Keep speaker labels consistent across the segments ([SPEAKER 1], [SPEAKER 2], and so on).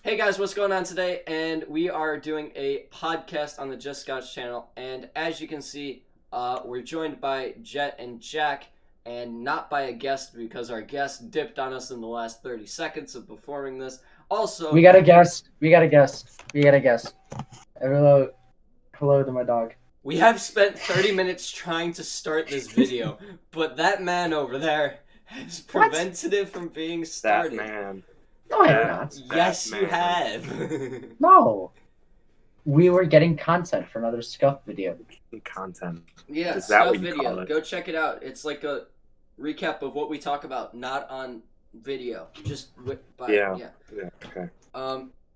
[SPEAKER 1] Hey guys, what's going on today? And we are doing a podcast on the Just Scouts channel. And as you can see, we're joined by Jet and Jack, and not by a guest because our guest dipped on us in the last 30 seconds of performing this. Also,
[SPEAKER 2] We got a guest. Hello to my dog.
[SPEAKER 1] we have spent 30 minutes trying to start this video, but that man over there has prevented it from being started.
[SPEAKER 3] That man.
[SPEAKER 2] No, I have not.
[SPEAKER 1] Yes,
[SPEAKER 3] That
[SPEAKER 1] you
[SPEAKER 3] man.
[SPEAKER 1] have.
[SPEAKER 2] No. We were getting content for another Scuff video.
[SPEAKER 3] Content.
[SPEAKER 1] Yeah,
[SPEAKER 3] Is that
[SPEAKER 1] Stuff
[SPEAKER 3] what you
[SPEAKER 1] video.
[SPEAKER 3] call it?
[SPEAKER 1] Go check it out. It's like a recap of what we talk about, not on video. Just
[SPEAKER 3] Yeah.
[SPEAKER 1] yeah.
[SPEAKER 3] Okay.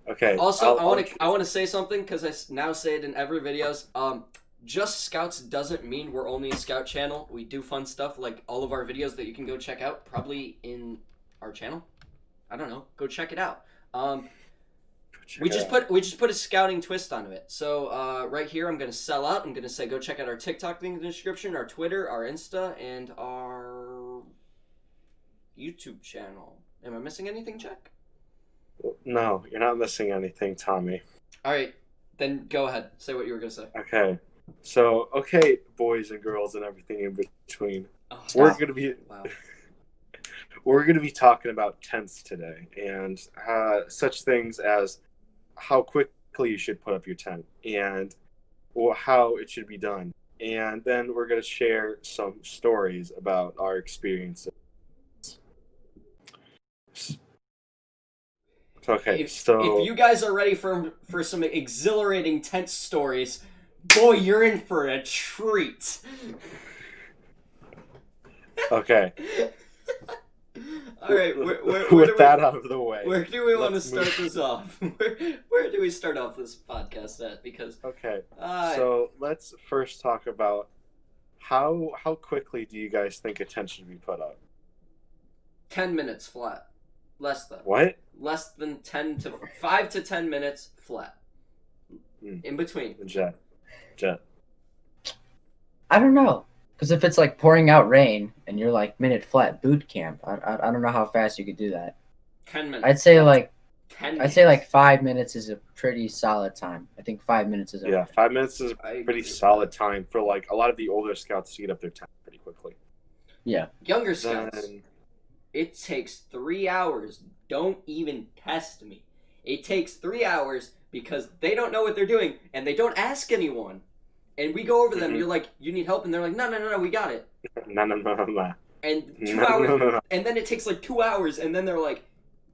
[SPEAKER 1] Okay. Also,
[SPEAKER 3] I'll-
[SPEAKER 1] I want to say something because I now say it in every videos. Just Scouts doesn't mean we're only a Scout channel. We do fun stuff like all of our videos that you can go check out, probably in our channel. I don't know. Go check it out. We just put a scouting twist onto it. So right here, I'm gonna sell out. I'm gonna say go check out our TikTok link in the description, our Twitter, our Insta, and our YouTube channel. Am I missing anything, Jack?
[SPEAKER 3] No, you're not missing anything, Tommy.
[SPEAKER 1] All right, then go ahead. Say what you were gonna say.
[SPEAKER 3] Okay. So, boys and girls and everything in between.
[SPEAKER 1] Oh,
[SPEAKER 3] We're gonna be
[SPEAKER 1] wow.
[SPEAKER 3] we're gonna be talking about tents today and such things as how quickly you should put up your tent and how it should be done. And then we're gonna share some stories about our experiences. Okay,
[SPEAKER 1] If you guys are ready for some exhilarating tent stories, boy, you're in for a treat.
[SPEAKER 3] Okay.
[SPEAKER 1] All right,
[SPEAKER 3] With that out of the way,
[SPEAKER 1] where do we want to
[SPEAKER 3] let's
[SPEAKER 1] start
[SPEAKER 3] move.
[SPEAKER 1] this off? Where do we start off this podcast at? Because
[SPEAKER 3] Okay, so let's first talk about how quickly do you guys think a tent should be put up?
[SPEAKER 1] 10 minutes flat, less than
[SPEAKER 3] What?
[SPEAKER 1] less than 5 to 10 minutes flat. In between.
[SPEAKER 3] Jet.
[SPEAKER 2] I don't know. Because if it's like pouring out rain and you're like minute flat boot camp, I don't know how fast you could do that.
[SPEAKER 1] 10 minutes.
[SPEAKER 2] I'd say like
[SPEAKER 1] 10
[SPEAKER 2] I'd say like 5 minutes is a pretty solid time. I think 5 minutes is
[SPEAKER 3] Yeah, 5 minutes is
[SPEAKER 1] I
[SPEAKER 3] a
[SPEAKER 1] agree
[SPEAKER 3] pretty
[SPEAKER 1] with
[SPEAKER 3] solid time for like a lot of the older scouts to get up their tent pretty quickly.
[SPEAKER 2] Yeah.
[SPEAKER 1] Younger scouts.
[SPEAKER 3] Then,
[SPEAKER 1] It takes 3 hours. Don't even test me. It takes 3 hours because they don't know what they're doing and they don't ask anyone. And we go over them.
[SPEAKER 3] Mhm.
[SPEAKER 1] You're like, you need help, and they're like, no, we got it.
[SPEAKER 3] no.
[SPEAKER 1] And 2
[SPEAKER 3] No,
[SPEAKER 1] hours,
[SPEAKER 3] no.
[SPEAKER 1] and then it takes like 2 hours, and then they're like,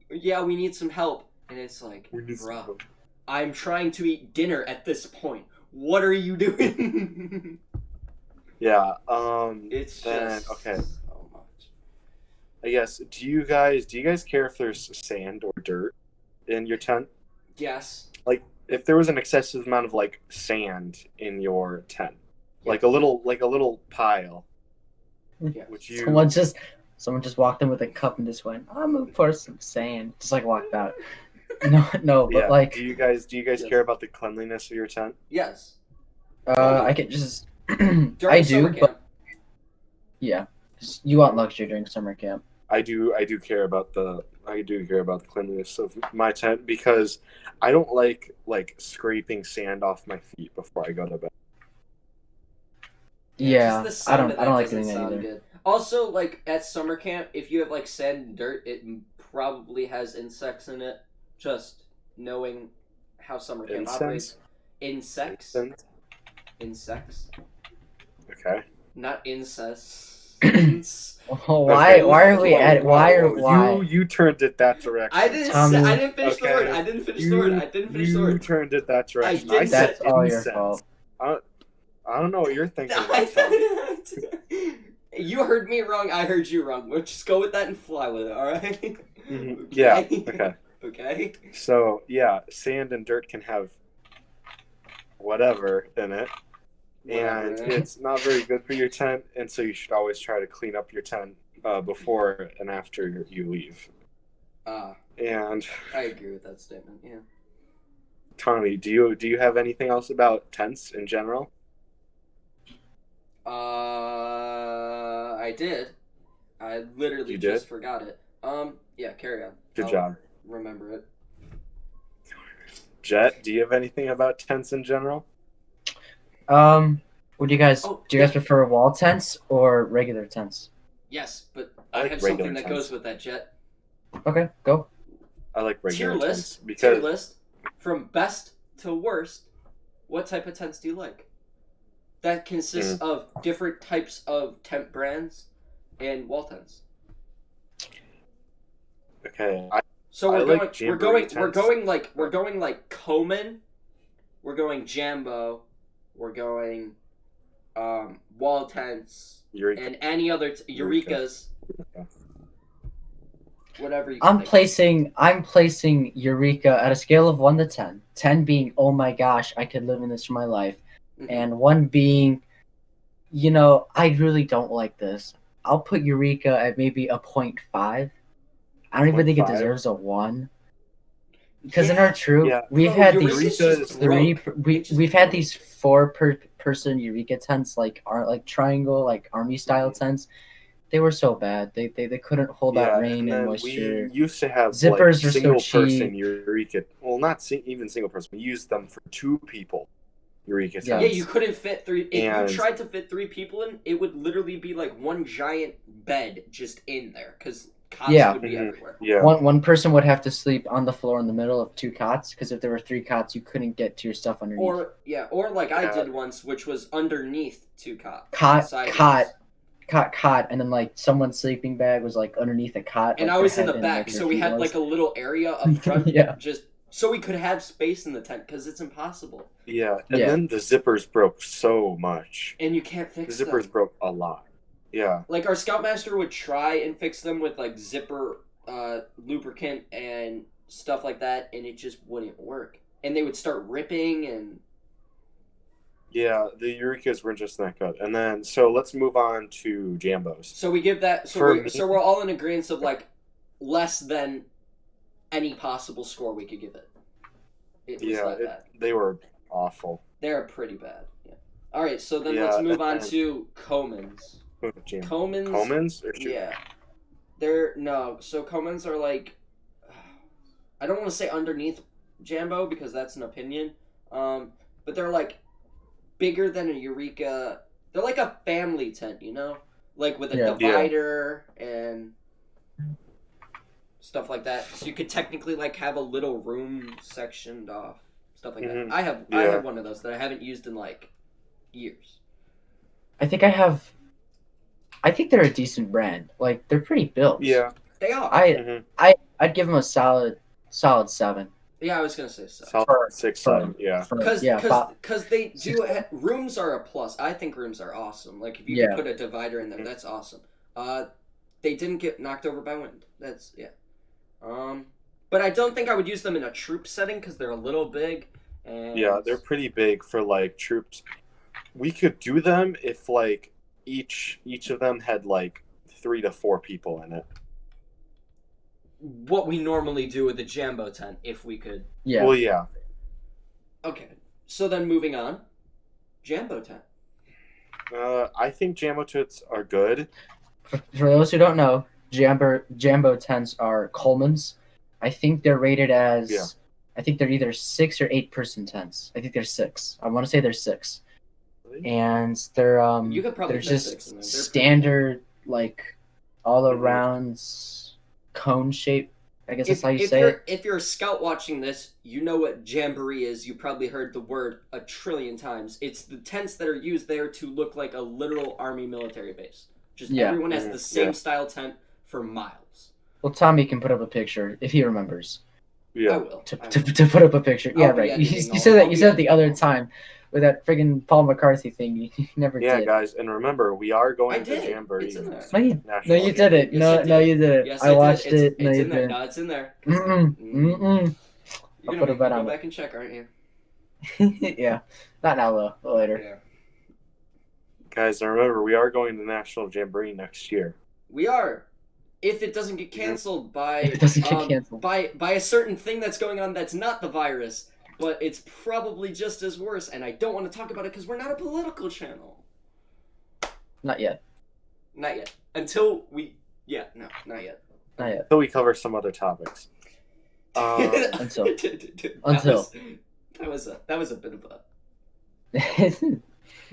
[SPEAKER 1] yeah, we need some help. And it's like,
[SPEAKER 3] We need some
[SPEAKER 1] bruh,
[SPEAKER 3] help.
[SPEAKER 1] I'm trying to eat dinner at this point. What are you doing?
[SPEAKER 3] Yeah.
[SPEAKER 1] It's
[SPEAKER 3] Then
[SPEAKER 1] just
[SPEAKER 3] okay.
[SPEAKER 1] so much.
[SPEAKER 3] I guess. Do you guys care if there's sand or dirt in your tent?
[SPEAKER 1] Yes.
[SPEAKER 3] Like, if there was an excessive amount of like sand in your tent, like a little pile,
[SPEAKER 1] Yeah.
[SPEAKER 3] would you?
[SPEAKER 2] Someone just walked in with a cup and just went, I'm gonna pour some sand. Just like walked out. No, but
[SPEAKER 3] Yeah.
[SPEAKER 2] like
[SPEAKER 3] Do you guys
[SPEAKER 1] Yes.
[SPEAKER 3] care about the cleanliness of your tent?
[SPEAKER 1] Yes.
[SPEAKER 2] I could just
[SPEAKER 1] During
[SPEAKER 2] I do,
[SPEAKER 1] summer
[SPEAKER 2] but
[SPEAKER 1] camp.
[SPEAKER 2] yeah. You want luxury during summer camp.
[SPEAKER 3] I do care about the cleanliness of my tent because I don't like scraping sand off my feet before I go to bed.
[SPEAKER 2] Yeah,
[SPEAKER 1] just the
[SPEAKER 2] I
[SPEAKER 1] sound
[SPEAKER 2] don't
[SPEAKER 1] of that
[SPEAKER 2] like
[SPEAKER 1] doesn't
[SPEAKER 2] doing that
[SPEAKER 1] sound
[SPEAKER 2] either.
[SPEAKER 1] good. Also, like at summer camp, if you have like sand and dirt, it probably has insects in it. Just knowing how summer camp operates.
[SPEAKER 3] Incense?
[SPEAKER 1] Insects.
[SPEAKER 3] Incense?
[SPEAKER 1] Insects.
[SPEAKER 3] Okay.
[SPEAKER 1] Not incest.
[SPEAKER 2] Why are we at why?
[SPEAKER 3] You turned it that direction.
[SPEAKER 1] I didn't.
[SPEAKER 2] Tommy.
[SPEAKER 1] I didn't finish the
[SPEAKER 3] Okay.
[SPEAKER 1] word. I didn't finish the word. I didn't finish the
[SPEAKER 3] You
[SPEAKER 1] word.
[SPEAKER 3] turned it that direction.
[SPEAKER 1] I did
[SPEAKER 3] said
[SPEAKER 2] That's all your
[SPEAKER 3] incense.
[SPEAKER 2] fault.
[SPEAKER 3] I don't know what you're thinking about, Tommy.
[SPEAKER 1] You heard me wrong. I heard you wrong. We'll just go with that and fly with it. All right.
[SPEAKER 3] Mhm. Yeah. Okay.
[SPEAKER 1] Okay.
[SPEAKER 3] So yeah, sand and dirt can have whatever in it, and
[SPEAKER 1] Whatever.
[SPEAKER 3] it's not very good for your tent. And so you should always try to clean up your tent before and after you leave. And
[SPEAKER 1] I agree with that statement. Yeah.
[SPEAKER 3] Tommy, do you have anything else about tents in general?
[SPEAKER 1] I did. I literally
[SPEAKER 3] You
[SPEAKER 1] just
[SPEAKER 3] did?
[SPEAKER 1] forgot it. Yeah, carry on.
[SPEAKER 3] Good
[SPEAKER 1] I'll
[SPEAKER 3] job.
[SPEAKER 1] Remember it.
[SPEAKER 3] Jet, do you have anything about tents in general?
[SPEAKER 2] What do you guys
[SPEAKER 1] Oh,
[SPEAKER 2] do? You guys prefer wall tents or regular tents?
[SPEAKER 1] Yes, but
[SPEAKER 3] I
[SPEAKER 1] I
[SPEAKER 3] like
[SPEAKER 1] have
[SPEAKER 3] regular
[SPEAKER 1] something that
[SPEAKER 3] tents.
[SPEAKER 1] goes with that, Jet.
[SPEAKER 2] Okay, go.
[SPEAKER 3] I like regular
[SPEAKER 1] Tier
[SPEAKER 3] tents
[SPEAKER 1] list.
[SPEAKER 3] because
[SPEAKER 1] Tier list. From best to worst, what type of tents do you like? That consists of different types of tent brands and wall tents.
[SPEAKER 3] okay,
[SPEAKER 1] So
[SPEAKER 3] I
[SPEAKER 1] we're
[SPEAKER 3] like
[SPEAKER 1] going,
[SPEAKER 3] jamboree
[SPEAKER 1] we're
[SPEAKER 3] tents.
[SPEAKER 1] going like Komen, we're going Jambo, we're going wall tents,
[SPEAKER 3] Eureka.
[SPEAKER 1] and any other
[SPEAKER 3] Eureka.
[SPEAKER 1] Eurekas, whatever you.
[SPEAKER 2] I'm
[SPEAKER 1] think.
[SPEAKER 2] placing Eureka at a scale of 1 to 10. 10 being, oh my gosh, I could live in this for my life,
[SPEAKER 1] Mhm.
[SPEAKER 2] and 1 being, I really don't like this. I'll put Eureka at maybe a 0.5. I don't even think it
[SPEAKER 3] 0.5?
[SPEAKER 2] deserves a 1. Because in our troop,
[SPEAKER 3] Yeah.
[SPEAKER 2] we've
[SPEAKER 1] Bro,
[SPEAKER 2] had
[SPEAKER 1] Eureka's
[SPEAKER 2] these
[SPEAKER 1] just
[SPEAKER 2] three.
[SPEAKER 1] broke.
[SPEAKER 2] We
[SPEAKER 1] It just
[SPEAKER 2] we've had
[SPEAKER 1] broke.
[SPEAKER 2] these 4-person Eureka tents, like triangle, like army style
[SPEAKER 3] Mhm.
[SPEAKER 2] tents. They were so bad. They couldn't hold out rain
[SPEAKER 3] and
[SPEAKER 2] and
[SPEAKER 3] then
[SPEAKER 2] moisture.
[SPEAKER 3] we used to have
[SPEAKER 2] Zippers
[SPEAKER 3] like
[SPEAKER 2] are so
[SPEAKER 3] single person
[SPEAKER 2] cheap.
[SPEAKER 3] Eureka. Well, not even single person. We used them for 2 people Eureka tents.
[SPEAKER 2] Yeah.
[SPEAKER 1] Yeah, you couldn't fit 3. If
[SPEAKER 3] And-
[SPEAKER 1] you tried to fit 3 people in, it would literally be like one giant bed just in there because cots
[SPEAKER 2] Yeah.
[SPEAKER 1] would be
[SPEAKER 3] Mhm.
[SPEAKER 1] everywhere.
[SPEAKER 3] Yeah.
[SPEAKER 2] One person would have to sleep on the floor in the middle of 2 cots, because if there were 3 cots, you couldn't get to your stuff underneath.
[SPEAKER 1] Or like I
[SPEAKER 3] Yeah.
[SPEAKER 1] did once, which was underneath 2 cots.
[SPEAKER 2] Cot,
[SPEAKER 1] sideways.
[SPEAKER 2] cot, and then like someone's sleeping bag was like underneath a cot.
[SPEAKER 1] And
[SPEAKER 2] like,
[SPEAKER 1] I was
[SPEAKER 2] their
[SPEAKER 1] in the
[SPEAKER 2] head and,
[SPEAKER 1] back,
[SPEAKER 2] like, their
[SPEAKER 1] so we
[SPEAKER 2] feet
[SPEAKER 1] had
[SPEAKER 2] was.
[SPEAKER 1] like a little area up front,
[SPEAKER 2] Yeah.
[SPEAKER 1] just so we could have space in the tent because it's impossible,
[SPEAKER 3] Yeah. And
[SPEAKER 2] Yeah.
[SPEAKER 3] then the zippers broke so much.
[SPEAKER 1] and you can't
[SPEAKER 3] The
[SPEAKER 1] fix
[SPEAKER 3] zippers
[SPEAKER 1] them.
[SPEAKER 3] broke a lot. Yeah.
[SPEAKER 1] Like our scoutmaster would try and fix them with like zipper lubricant and stuff like that, and it just wouldn't work. And they would start ripping, and
[SPEAKER 3] Yeah, the Eurekas were just not good. And then, so let's move on to Jambos.
[SPEAKER 1] so we give that.
[SPEAKER 3] For me-
[SPEAKER 1] So we're all in agreement of like less than any possible score we could give it. It was
[SPEAKER 3] Yeah,
[SPEAKER 1] that bad.
[SPEAKER 3] they were awful.
[SPEAKER 1] They're pretty bad. Yeah. All right, so then
[SPEAKER 3] Yeah,
[SPEAKER 1] let's move on
[SPEAKER 3] and-
[SPEAKER 1] to Comans. Comans.
[SPEAKER 3] Comans? Or
[SPEAKER 1] Yeah. So Comans are like, I don't want to say underneath Jambo because that's an opinion. But they're like bigger than a Eureka. They're like a family tent, like with a
[SPEAKER 2] Yeah.
[SPEAKER 1] divider and stuff like that. So you could technically like have a little room sectioned off, stuff like
[SPEAKER 3] Mhm.
[SPEAKER 1] that. I have
[SPEAKER 3] Yeah.
[SPEAKER 1] one of those that I haven't used in like years.
[SPEAKER 2] I think they're a decent brand. Like, they're pretty built.
[SPEAKER 3] Yeah.
[SPEAKER 1] They are.
[SPEAKER 3] Mhm.
[SPEAKER 2] I'd give them a solid 7.
[SPEAKER 1] Yeah, I was gonna say so.
[SPEAKER 3] Solid 6, 7. Yeah.
[SPEAKER 1] Because they do rooms are a plus. I think rooms are awesome. Like if you
[SPEAKER 2] Yeah.
[SPEAKER 1] could put a divider in there, that's awesome. They didn't get knocked over by wind. That's yeah. But I don't think I would use them in a troop setting because they're a little big. And
[SPEAKER 3] Yeah, they're pretty big for like troops. We could do them if like each of them had like 3 to 4 people in it.
[SPEAKER 1] what we normally do with the Jambo tent, if we could.
[SPEAKER 2] Yeah.
[SPEAKER 3] Well, yeah.
[SPEAKER 1] Okay, so then moving on, Jambo tent.
[SPEAKER 3] I think Jambo tents are good.
[SPEAKER 2] For those who don't know, Jambo tents are Coleman's. I think they're rated as.
[SPEAKER 3] Yeah.
[SPEAKER 2] I think they're either 6 or 8-person tents. I think they're 6. I want to say they're 6, and they're
[SPEAKER 1] You could probably
[SPEAKER 2] they're
[SPEAKER 1] fit
[SPEAKER 2] just
[SPEAKER 1] 6 in there. They're
[SPEAKER 2] standard, like all
[SPEAKER 3] Mhm.
[SPEAKER 2] around cone shape. I guess that's how you say it.
[SPEAKER 1] If you're a scout watching this, you know what jamboree is. You probably heard the word a trillion times. It's the tents that are used there to look like a literal army military base. Just
[SPEAKER 2] Yeah.
[SPEAKER 1] everyone has
[SPEAKER 3] Mhm.
[SPEAKER 1] the same
[SPEAKER 3] Yeah.
[SPEAKER 1] style tent for miles.
[SPEAKER 2] Well, Tommy can put up a picture if he remembers
[SPEAKER 1] I
[SPEAKER 3] Yeah.
[SPEAKER 1] will.
[SPEAKER 2] to
[SPEAKER 1] I will.
[SPEAKER 2] put up a picture.
[SPEAKER 1] I'll
[SPEAKER 2] Yeah,
[SPEAKER 1] be
[SPEAKER 2] right. You
[SPEAKER 1] editing
[SPEAKER 2] said
[SPEAKER 1] all-
[SPEAKER 2] that.
[SPEAKER 1] I'll
[SPEAKER 2] You
[SPEAKER 1] be
[SPEAKER 2] said it the other
[SPEAKER 1] editing all.
[SPEAKER 2] time with that friggin' Paul McCarthy thing. You never
[SPEAKER 3] Yeah,
[SPEAKER 2] did.
[SPEAKER 3] guys, and remember, we are going
[SPEAKER 1] I
[SPEAKER 3] to
[SPEAKER 1] did.
[SPEAKER 3] Jamboree.
[SPEAKER 1] It's in there.
[SPEAKER 2] No, you
[SPEAKER 3] National
[SPEAKER 2] didn't.
[SPEAKER 1] Yes,
[SPEAKER 2] No,
[SPEAKER 1] it
[SPEAKER 2] no,
[SPEAKER 1] did.
[SPEAKER 2] you didn't.
[SPEAKER 1] Yes,
[SPEAKER 2] I watched
[SPEAKER 1] did.
[SPEAKER 2] it. No,
[SPEAKER 1] It's
[SPEAKER 2] you
[SPEAKER 1] in there.
[SPEAKER 2] didn't.
[SPEAKER 1] No, it's in there.
[SPEAKER 2] Mm-mm.
[SPEAKER 1] Mm.
[SPEAKER 2] Mm-mm.
[SPEAKER 1] You're
[SPEAKER 2] I'll put a
[SPEAKER 1] gonna
[SPEAKER 2] bet
[SPEAKER 1] go
[SPEAKER 2] on it.
[SPEAKER 1] back and check, aren't you?
[SPEAKER 2] Yeah, not now though. But later.
[SPEAKER 1] Yeah.
[SPEAKER 3] Guys, and remember, we are going to National Jamboree next year.
[SPEAKER 1] We are. If it doesn't get canceled by
[SPEAKER 2] If it doesn't get canceled.
[SPEAKER 1] by a certain thing that's going on that's not the virus, but it's probably just as worse, and I don't want to talk about it because we're not a political channel.
[SPEAKER 2] Not yet.
[SPEAKER 1] Not yet. Until we not yet.
[SPEAKER 2] Not yet.
[SPEAKER 3] So we cover some other topics.
[SPEAKER 2] Until-
[SPEAKER 1] that
[SPEAKER 2] until.
[SPEAKER 1] that was a bit of a.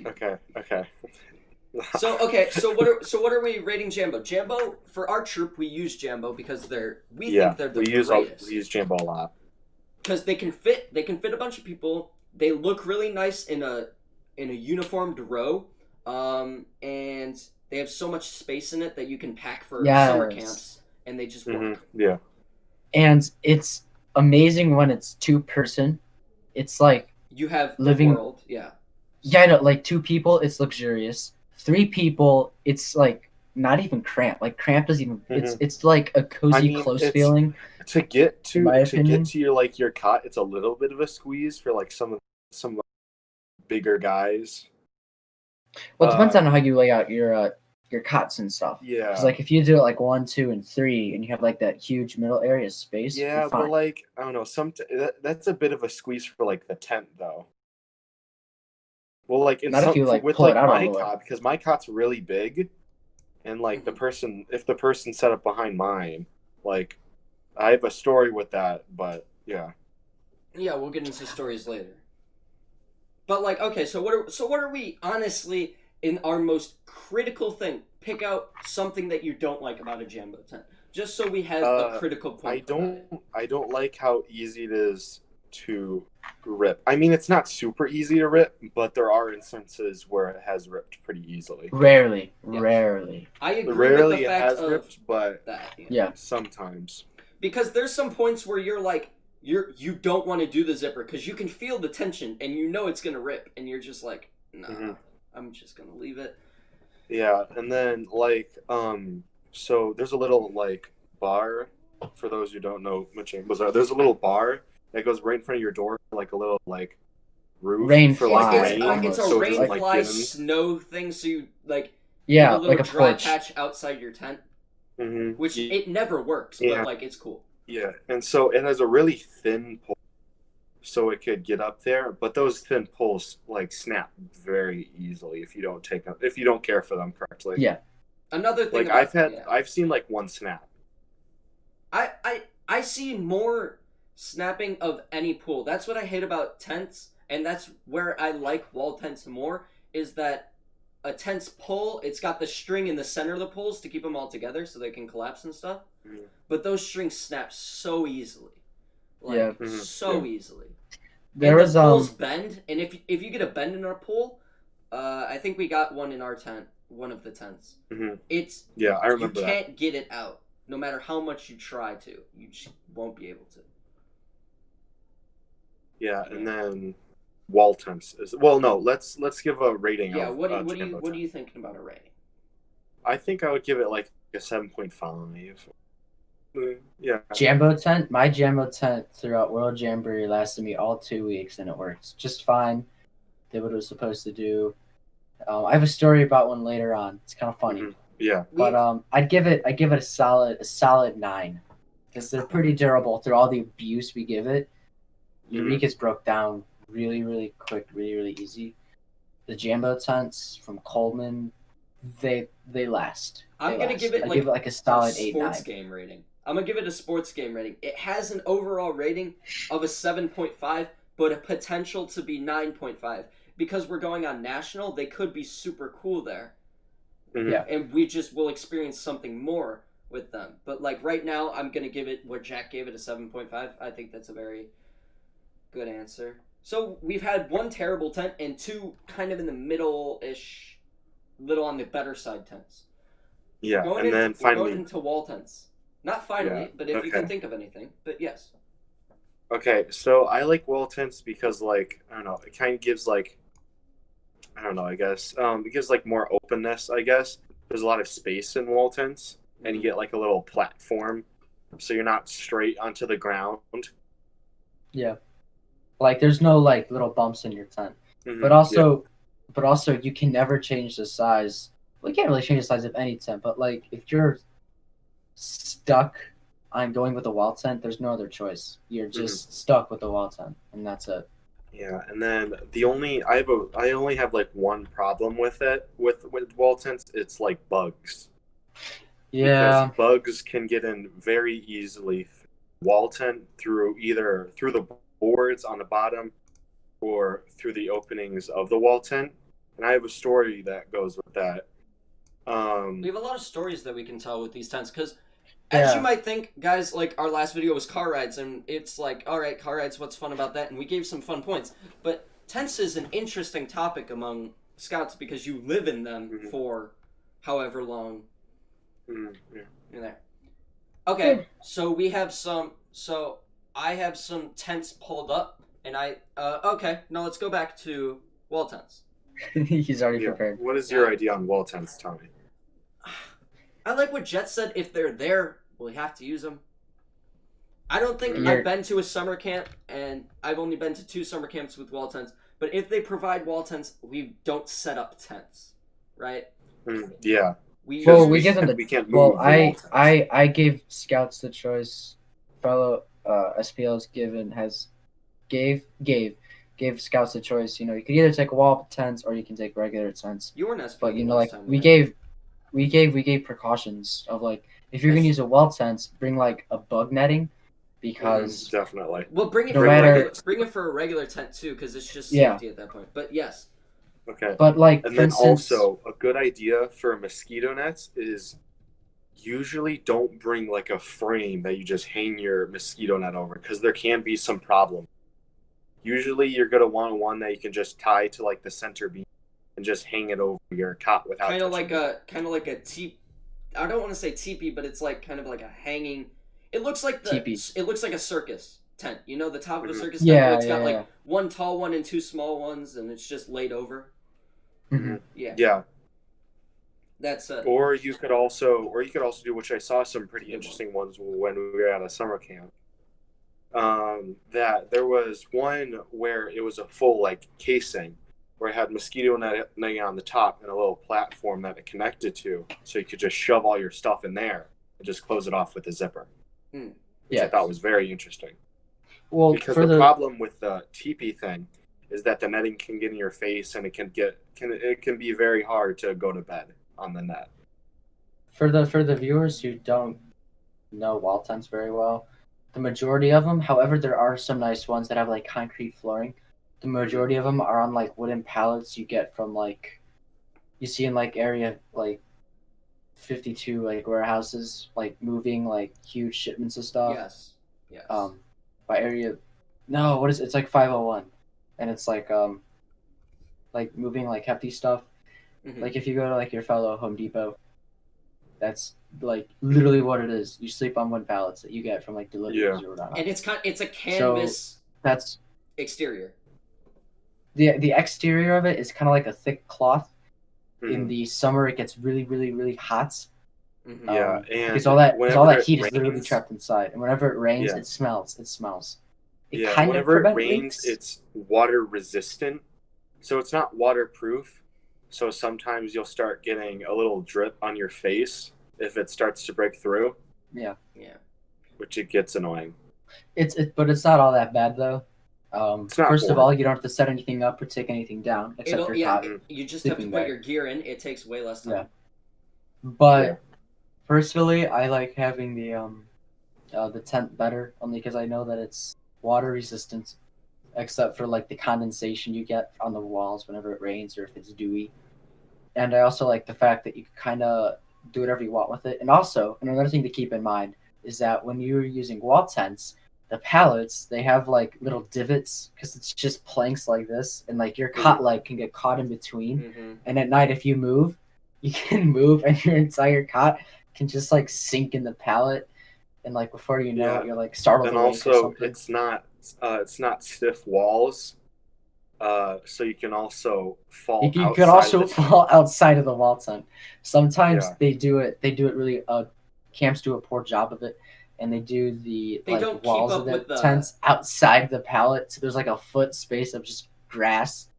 [SPEAKER 3] Okay.
[SPEAKER 1] So what are we rating Jambo? Jambo, for our troop, we use Jambo because we think they're the greatest.
[SPEAKER 3] We use Jambo a lot.
[SPEAKER 1] Because they can fit a bunch of people. They look really nice in a uniformed row, and they have so much space in it that you can pack for summer camps, and they just work.
[SPEAKER 3] Yeah.
[SPEAKER 2] And it's amazing when it's 2-person. It's like
[SPEAKER 1] you have
[SPEAKER 2] living
[SPEAKER 1] the world, yeah.
[SPEAKER 2] Yeah, I know, like 2 people, it's luxurious. 3 people, it's like not even cramped. Like cramped doesn't even. It's like a cozy, close feeling.
[SPEAKER 3] To get to
[SPEAKER 2] opinion.
[SPEAKER 3] get to your cot, it's a little bit of a squeeze for like some bigger guys.
[SPEAKER 2] Well, it depends on how you lay out your cots and stuff.
[SPEAKER 3] Yeah.
[SPEAKER 2] Because like if you do it like 1, 2, and 3, and you have like that huge middle area space.
[SPEAKER 3] Yeah,
[SPEAKER 2] you're fine.
[SPEAKER 3] but like I don't know, that's a bit of a squeeze for like the tent though. Well, like
[SPEAKER 2] Not if you like
[SPEAKER 3] with
[SPEAKER 2] pull
[SPEAKER 3] like
[SPEAKER 2] it out
[SPEAKER 3] my
[SPEAKER 2] all the way.
[SPEAKER 3] cot, because my cot's really big, and like if the person set up behind mine, like I have a story with that, but yeah.
[SPEAKER 1] Yeah, we'll get into stories later. But like, okay, so what are we honestly in our most critical thing? Pick out something that you don't like about a Jambo tent, just so we have a critical point.
[SPEAKER 3] I don't like how easy it is to rip. I mean, it's not super easy to rip, but there are instances where it has ripped pretty easily.
[SPEAKER 2] Rarely.
[SPEAKER 1] I agree
[SPEAKER 3] Rarely
[SPEAKER 1] with the fact
[SPEAKER 3] it has
[SPEAKER 1] of
[SPEAKER 3] ripped, but
[SPEAKER 1] that.
[SPEAKER 2] Yeah.
[SPEAKER 3] Sometimes.
[SPEAKER 1] Because there's some points where you're like, you don't want to do the zipper because you can feel the tension and you know it's gonna rip, and you're just like, nah, I'm just gonna leave it.
[SPEAKER 3] Yeah, and then like so there's a little like bar for those who don't know what Jambos are. There's a little bar that goes right in front of your door, like a little like roof
[SPEAKER 2] rain
[SPEAKER 3] for
[SPEAKER 2] fly.
[SPEAKER 3] like rain.
[SPEAKER 1] It's a
[SPEAKER 3] so
[SPEAKER 1] rain
[SPEAKER 3] just,
[SPEAKER 1] fly
[SPEAKER 3] like,
[SPEAKER 1] snow thing, so you like
[SPEAKER 2] Yeah,
[SPEAKER 1] have a little
[SPEAKER 2] like a
[SPEAKER 1] dry
[SPEAKER 2] porch.
[SPEAKER 1] patch outside your tent, which
[SPEAKER 3] Yeah.
[SPEAKER 1] it never works, but like it's cool.
[SPEAKER 3] Yeah, and so it has a really thin pole, so it could get up there. But those thin poles like snap very easily if you don't care for them correctly.
[SPEAKER 2] Yeah.
[SPEAKER 1] Another thing,
[SPEAKER 3] like I've seen like one snap.
[SPEAKER 1] I see more snapping of any pool. That's what I hate about tents, and that's where I like wall tents more. Is that a tent's pole? It's got the string in the center of the poles to keep them all together so they can collapse and stuff. But those strings snap so easily, easily.
[SPEAKER 2] There was
[SPEAKER 1] poles bend, and if you get a bend in our pool, I think we got one in our tent, one of the tents.
[SPEAKER 3] I remember
[SPEAKER 1] you can't get it out, no matter how much you try to. You just won't be able to.
[SPEAKER 3] Yeah, and then wall tents let's give a rating.
[SPEAKER 1] Yeah,
[SPEAKER 3] of,
[SPEAKER 1] what are you thinking about a rating?
[SPEAKER 3] I think I would give it like a 7.5. Yeah.
[SPEAKER 2] Jambo tent. My Jambo tent throughout World Jamboree lasted me all 2 weeks, and it worked just fine. Did what it was supposed to do. I have a story about one later on. It's kind of funny.
[SPEAKER 3] Yeah.
[SPEAKER 2] But I'd give it a solid 9 because they're pretty durable through all the abuse we give it. Eureka's broke down really, really quick, really, really easy. The Jambo tents from Coleman, they last.
[SPEAKER 1] I'm gonna give it
[SPEAKER 2] like a solid 8,
[SPEAKER 1] sports
[SPEAKER 2] 9.
[SPEAKER 1] game rating. I'm gonna give it a sports game rating. It has an overall rating of a 7.5, but a potential to be 9.5 because we're going on national. They could be super cool there.
[SPEAKER 2] Yeah,
[SPEAKER 1] and we just will experience something more with them. But like right now, I'm gonna give it what Jack gave it, a 7.5. I think that's a very good answer. So we've had one terrible tent and 2 kind of in the middle-ish, little on the better side tents.
[SPEAKER 3] Yeah,
[SPEAKER 1] then finally going into wall tents. Not finally, but if you can think of anything. But yes.
[SPEAKER 3] Okay, so I like wall tents because like I don't know, it kind of gives like I guess it gives like more openness. I guess there's a lot of space in wall tents, and you get like a little platform, so you're not straight onto the ground.
[SPEAKER 2] Yeah, like there's no like little bumps in your tent, but also you can never change the size. Well, you can't really change the size of any tent, but like if you're stuck on going with a wall tent, there's no other choice. You're just stuck with the wall tent, and that's it.
[SPEAKER 3] Yeah, and then I only have like one problem with it with wall tents. It's like bugs.
[SPEAKER 2] Yeah,
[SPEAKER 3] because bugs can get in very easily wall tent through either through the boards on the bottom or through the openings of the wall tent. And I have a story that goes with that.
[SPEAKER 1] We have a lot of stories that we can tell with these tents, because as you might think, guys, like, our last video was car rides, and it's like, alright, car rides, what's fun about that? And we gave some fun points. But tents is an interesting topic among scouts because you live in them for however long you're there. Okay, so we have some, I have some tents pulled up, and okay, now let's go back to wall tents.
[SPEAKER 2] He's already prepared.
[SPEAKER 3] What is your idea on wall tents, Tommy?
[SPEAKER 1] I like what Jet said. If they're there, we have to use them. I don't think I've been to a summer camp, and I've only been to 2 summer camps with wall tents. But if they provide wall tents, we don't set up tents, right?
[SPEAKER 3] Yeah.
[SPEAKER 2] We give them
[SPEAKER 3] we can't move.
[SPEAKER 2] I gave scouts the choice. Fellow SPLs gave scouts the choice. You know, you could either take wall tents or you can take regular tents.
[SPEAKER 1] You weren't SPL,
[SPEAKER 2] but you know, like
[SPEAKER 1] time,
[SPEAKER 2] we
[SPEAKER 1] right?
[SPEAKER 2] gave precautions of like if you're gonna use a wall tent, bring like a bug netting, because
[SPEAKER 3] definitely.
[SPEAKER 1] Well, bring it for a regular tent too, because it's just safety at that point. But yes.
[SPEAKER 3] Okay.
[SPEAKER 2] But like,
[SPEAKER 3] and then also a good idea for mosquito nets is usually don't bring like a frame that you just hang your mosquito net over, because there can be some problem. Usually you're gonna want one that you can just tie to like the center beam and just hang it over your cot without
[SPEAKER 1] kind of like a teepee. I don't want to say teepee, but it's like kind of like a hanging. It looks like it looks like a circus tent. You know, the top of a circus tent where it's got like one tall one and 2 small ones, and it's just laid over. Yeah. That's
[SPEAKER 3] Or you could also do, which I saw some pretty interesting ones when we were at a summer camp. That there was one where it was a full like casing where it had mosquito netting on the top and a little platform that it connected to, so you could just shove all your stuff in there and just close it off with a zipper. Which I thought was very interesting. Well, because the problem with the teepee thing is that the netting can get in your face, and it can be very hard to go to bed on the net.
[SPEAKER 2] For the viewers who don't know wall tents very well, the majority of them, however, there are some nice ones that have like concrete flooring. The majority of them are on like wooden pallets you get from like you see in like area like 52 like warehouses, like moving like huge shipments of stuff.
[SPEAKER 1] Yes.
[SPEAKER 2] By area, no, what is it? It's like 501, and it's like moving like hefty stuff. Like if you go to like your fellow Home Depot, that's like literally what it is. You sleep on wood pallets that you get from like deliveries or whatnot.
[SPEAKER 1] And it's a canvas.
[SPEAKER 2] So that's
[SPEAKER 1] exterior.
[SPEAKER 2] The exterior of it is kind of like a thick cloth. In the summer, it gets really, really, really hot.
[SPEAKER 3] And
[SPEAKER 2] because all that heat is literally trapped inside, and whenever it rains, it smells.
[SPEAKER 3] Whenever it rains, it's water resistant, so it's not waterproof. So sometimes you'll start getting a little drip on your face if it starts to break through.
[SPEAKER 2] Yeah.
[SPEAKER 3] Which it gets annoying.
[SPEAKER 2] But it's not all that bad though. First of all, you don't have to set anything up or take anything down except your cot.
[SPEAKER 1] You just have to put your gear in. It takes way less time.
[SPEAKER 2] But personally, I like having the tent better, only because I know that it's water resistant, except for like the condensation you get on the walls whenever it rains or if it's dewy. And I also like the fact that you can kind of do whatever you want with it. And also, another thing to keep in mind is that when you're using wall tents, the pallets, they have like little divots because it's just planks like this, and like your cot like can get caught in between. And at night, if you move, you can move, and your entire cot can just like sink in the pallet, and like before you know it, you're like startled.
[SPEAKER 3] And also, it's not stiff walls, so you can also fall.
[SPEAKER 2] You could also fall outside of the wall tent. Sometimes they do it. They do it really. Camps do a poor job of it. And they do the walls of the tents outside the pallet, so there's like a foot space of just grass,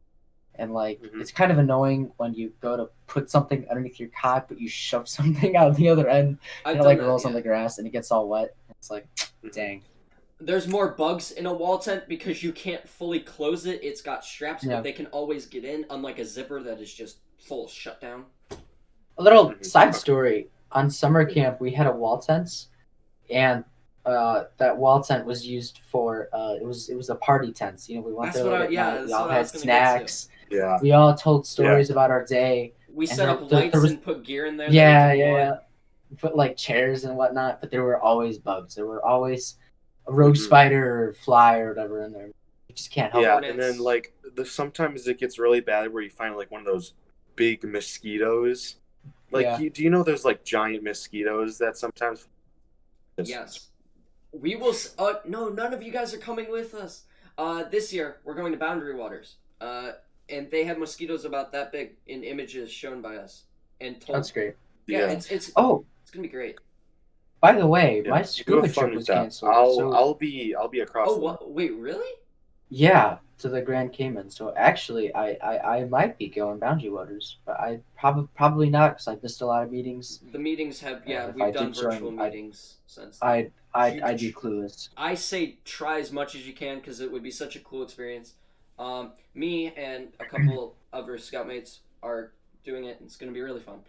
[SPEAKER 2] and like it's kind of annoying when you go to put something underneath your cot, but you shove something out the other end, and it like rolls on the grass and it gets all wet. It's like, dang.
[SPEAKER 1] There's more bugs in a wall tent because you can't fully close it. It's got straps, but they can always get in, unlike a zipper that is just full shutdown.
[SPEAKER 2] A little side story: on summer camp, we had a wall tent. And that wall tent was used for it was a party tent. You know, we went
[SPEAKER 1] That's
[SPEAKER 2] there
[SPEAKER 1] what
[SPEAKER 2] late
[SPEAKER 1] I
[SPEAKER 2] at
[SPEAKER 1] yeah.
[SPEAKER 2] night. We
[SPEAKER 1] That's
[SPEAKER 2] all
[SPEAKER 1] what I
[SPEAKER 2] had
[SPEAKER 1] was gonna get to.
[SPEAKER 2] snacks.
[SPEAKER 3] Yeah.
[SPEAKER 2] We all told stories about our day.
[SPEAKER 1] We
[SPEAKER 2] And
[SPEAKER 1] set up
[SPEAKER 2] there
[SPEAKER 1] lights
[SPEAKER 2] was
[SPEAKER 1] and put gear in there.
[SPEAKER 2] yeah,
[SPEAKER 1] that we didn't
[SPEAKER 2] yeah,
[SPEAKER 1] want.
[SPEAKER 2] yeah. Put like chairs and whatnot, but there were always bugs. There were always a rogue
[SPEAKER 3] Mhm.
[SPEAKER 2] spider or fly or whatever in there. You just can't help
[SPEAKER 3] Yeah,
[SPEAKER 2] it.
[SPEAKER 3] and then like sometimes it gets really bad where you find like one of those big mosquitoes. Like,
[SPEAKER 2] Yeah.
[SPEAKER 3] do you know there's like giant mosquitoes that sometimes?
[SPEAKER 1] Yes. We will. No, none of you guys are coming with us. This year we're going to Boundary Waters. And they have mosquitoes about that big in images shown by us and told.
[SPEAKER 2] That's great.
[SPEAKER 1] Yeah,
[SPEAKER 3] Yeah.
[SPEAKER 1] it's
[SPEAKER 2] Oh,
[SPEAKER 1] gonna be great.
[SPEAKER 2] by the way,
[SPEAKER 3] Yeah.
[SPEAKER 2] my
[SPEAKER 3] You
[SPEAKER 2] scuba
[SPEAKER 3] have fun
[SPEAKER 2] trip
[SPEAKER 3] with
[SPEAKER 2] was
[SPEAKER 3] that.
[SPEAKER 2] canceled.
[SPEAKER 3] I'll be across.
[SPEAKER 1] Oh,
[SPEAKER 3] the
[SPEAKER 1] what? Wait, really?
[SPEAKER 2] Yeah, to the Grand Cayman. So actually, I might be going Boundary Waters, but I probably not because I missed a lot of meetings.
[SPEAKER 1] The meetings have
[SPEAKER 2] If
[SPEAKER 1] we've
[SPEAKER 2] I
[SPEAKER 1] done
[SPEAKER 2] did join,
[SPEAKER 1] virtual meetings since. Then.
[SPEAKER 2] I'd be clueless.
[SPEAKER 1] I say try as much as you can because it would be such a cool experience. Me and a couple other scout mates are doing it, and it's gonna be really fun.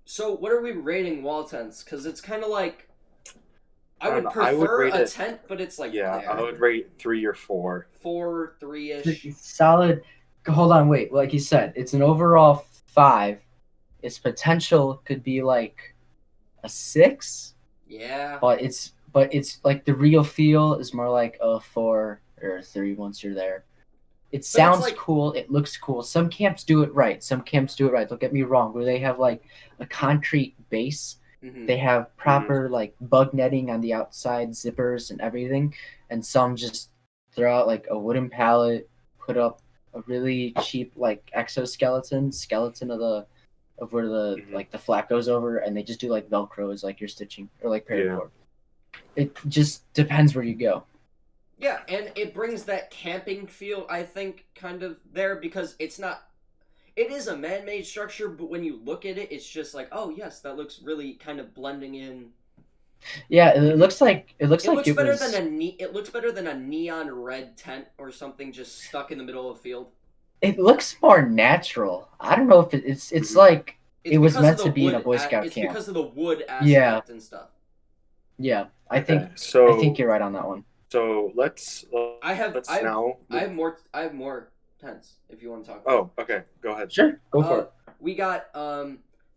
[SPEAKER 1] So what are we rating wall tents? Because it's kind of like I would prefer
[SPEAKER 3] rate
[SPEAKER 1] a
[SPEAKER 3] it-
[SPEAKER 1] tent, but it's like
[SPEAKER 3] Yeah,
[SPEAKER 1] there.
[SPEAKER 3] I would rate 3 or 4.
[SPEAKER 1] 4, 3-ish.
[SPEAKER 2] It's solid. Hold on, wait. Like you said, it's an overall 5. Its potential could be like a 6,
[SPEAKER 1] Yeah.
[SPEAKER 2] but it's like the real feel is more like a 4 or a 3 once you're there. It sounds
[SPEAKER 1] like-
[SPEAKER 2] cool. It looks cool. Some camps do it right. Don't get me wrong. Where they have like a concrete base.
[SPEAKER 1] Mhm.
[SPEAKER 2] They have proper like bug netting on the outside, zippers and everything. And some just throw out like a wooden pallet, put up a really cheap like skeleton of where the
[SPEAKER 3] Mhm.
[SPEAKER 2] like the flap goes over, and they just do like Velcro as like your stitching or like paracord. It just depends where you go.
[SPEAKER 1] Yeah, and it brings that camping feel, I think, kind of there because it's not. It is a man-made structure, but when you look at it, it's just like, oh yes, that looks really kind of blending in.
[SPEAKER 2] Yeah, it looks like it looks
[SPEAKER 1] It
[SPEAKER 2] like
[SPEAKER 1] looks
[SPEAKER 2] it
[SPEAKER 1] better
[SPEAKER 2] was.
[SPEAKER 1] than it looks better than a neon red tent or something just stuck in the middle of a field.
[SPEAKER 2] It looks more natural. I don't know if it's
[SPEAKER 3] Mhm.
[SPEAKER 2] like
[SPEAKER 1] It's
[SPEAKER 2] it was
[SPEAKER 1] because
[SPEAKER 2] meant
[SPEAKER 1] of
[SPEAKER 2] to
[SPEAKER 1] the
[SPEAKER 2] be in a
[SPEAKER 1] wood
[SPEAKER 2] Boy Scout
[SPEAKER 1] It's
[SPEAKER 2] camp.
[SPEAKER 1] because of the wood aspect
[SPEAKER 2] Yeah.
[SPEAKER 1] and stuff.
[SPEAKER 2] Yeah, I think
[SPEAKER 3] So
[SPEAKER 2] I think you're right on that one.
[SPEAKER 3] So let's
[SPEAKER 1] I have more tents if you want to talk about.
[SPEAKER 3] Oh, okay. Go ahead.
[SPEAKER 2] Sure, go for it.
[SPEAKER 1] We got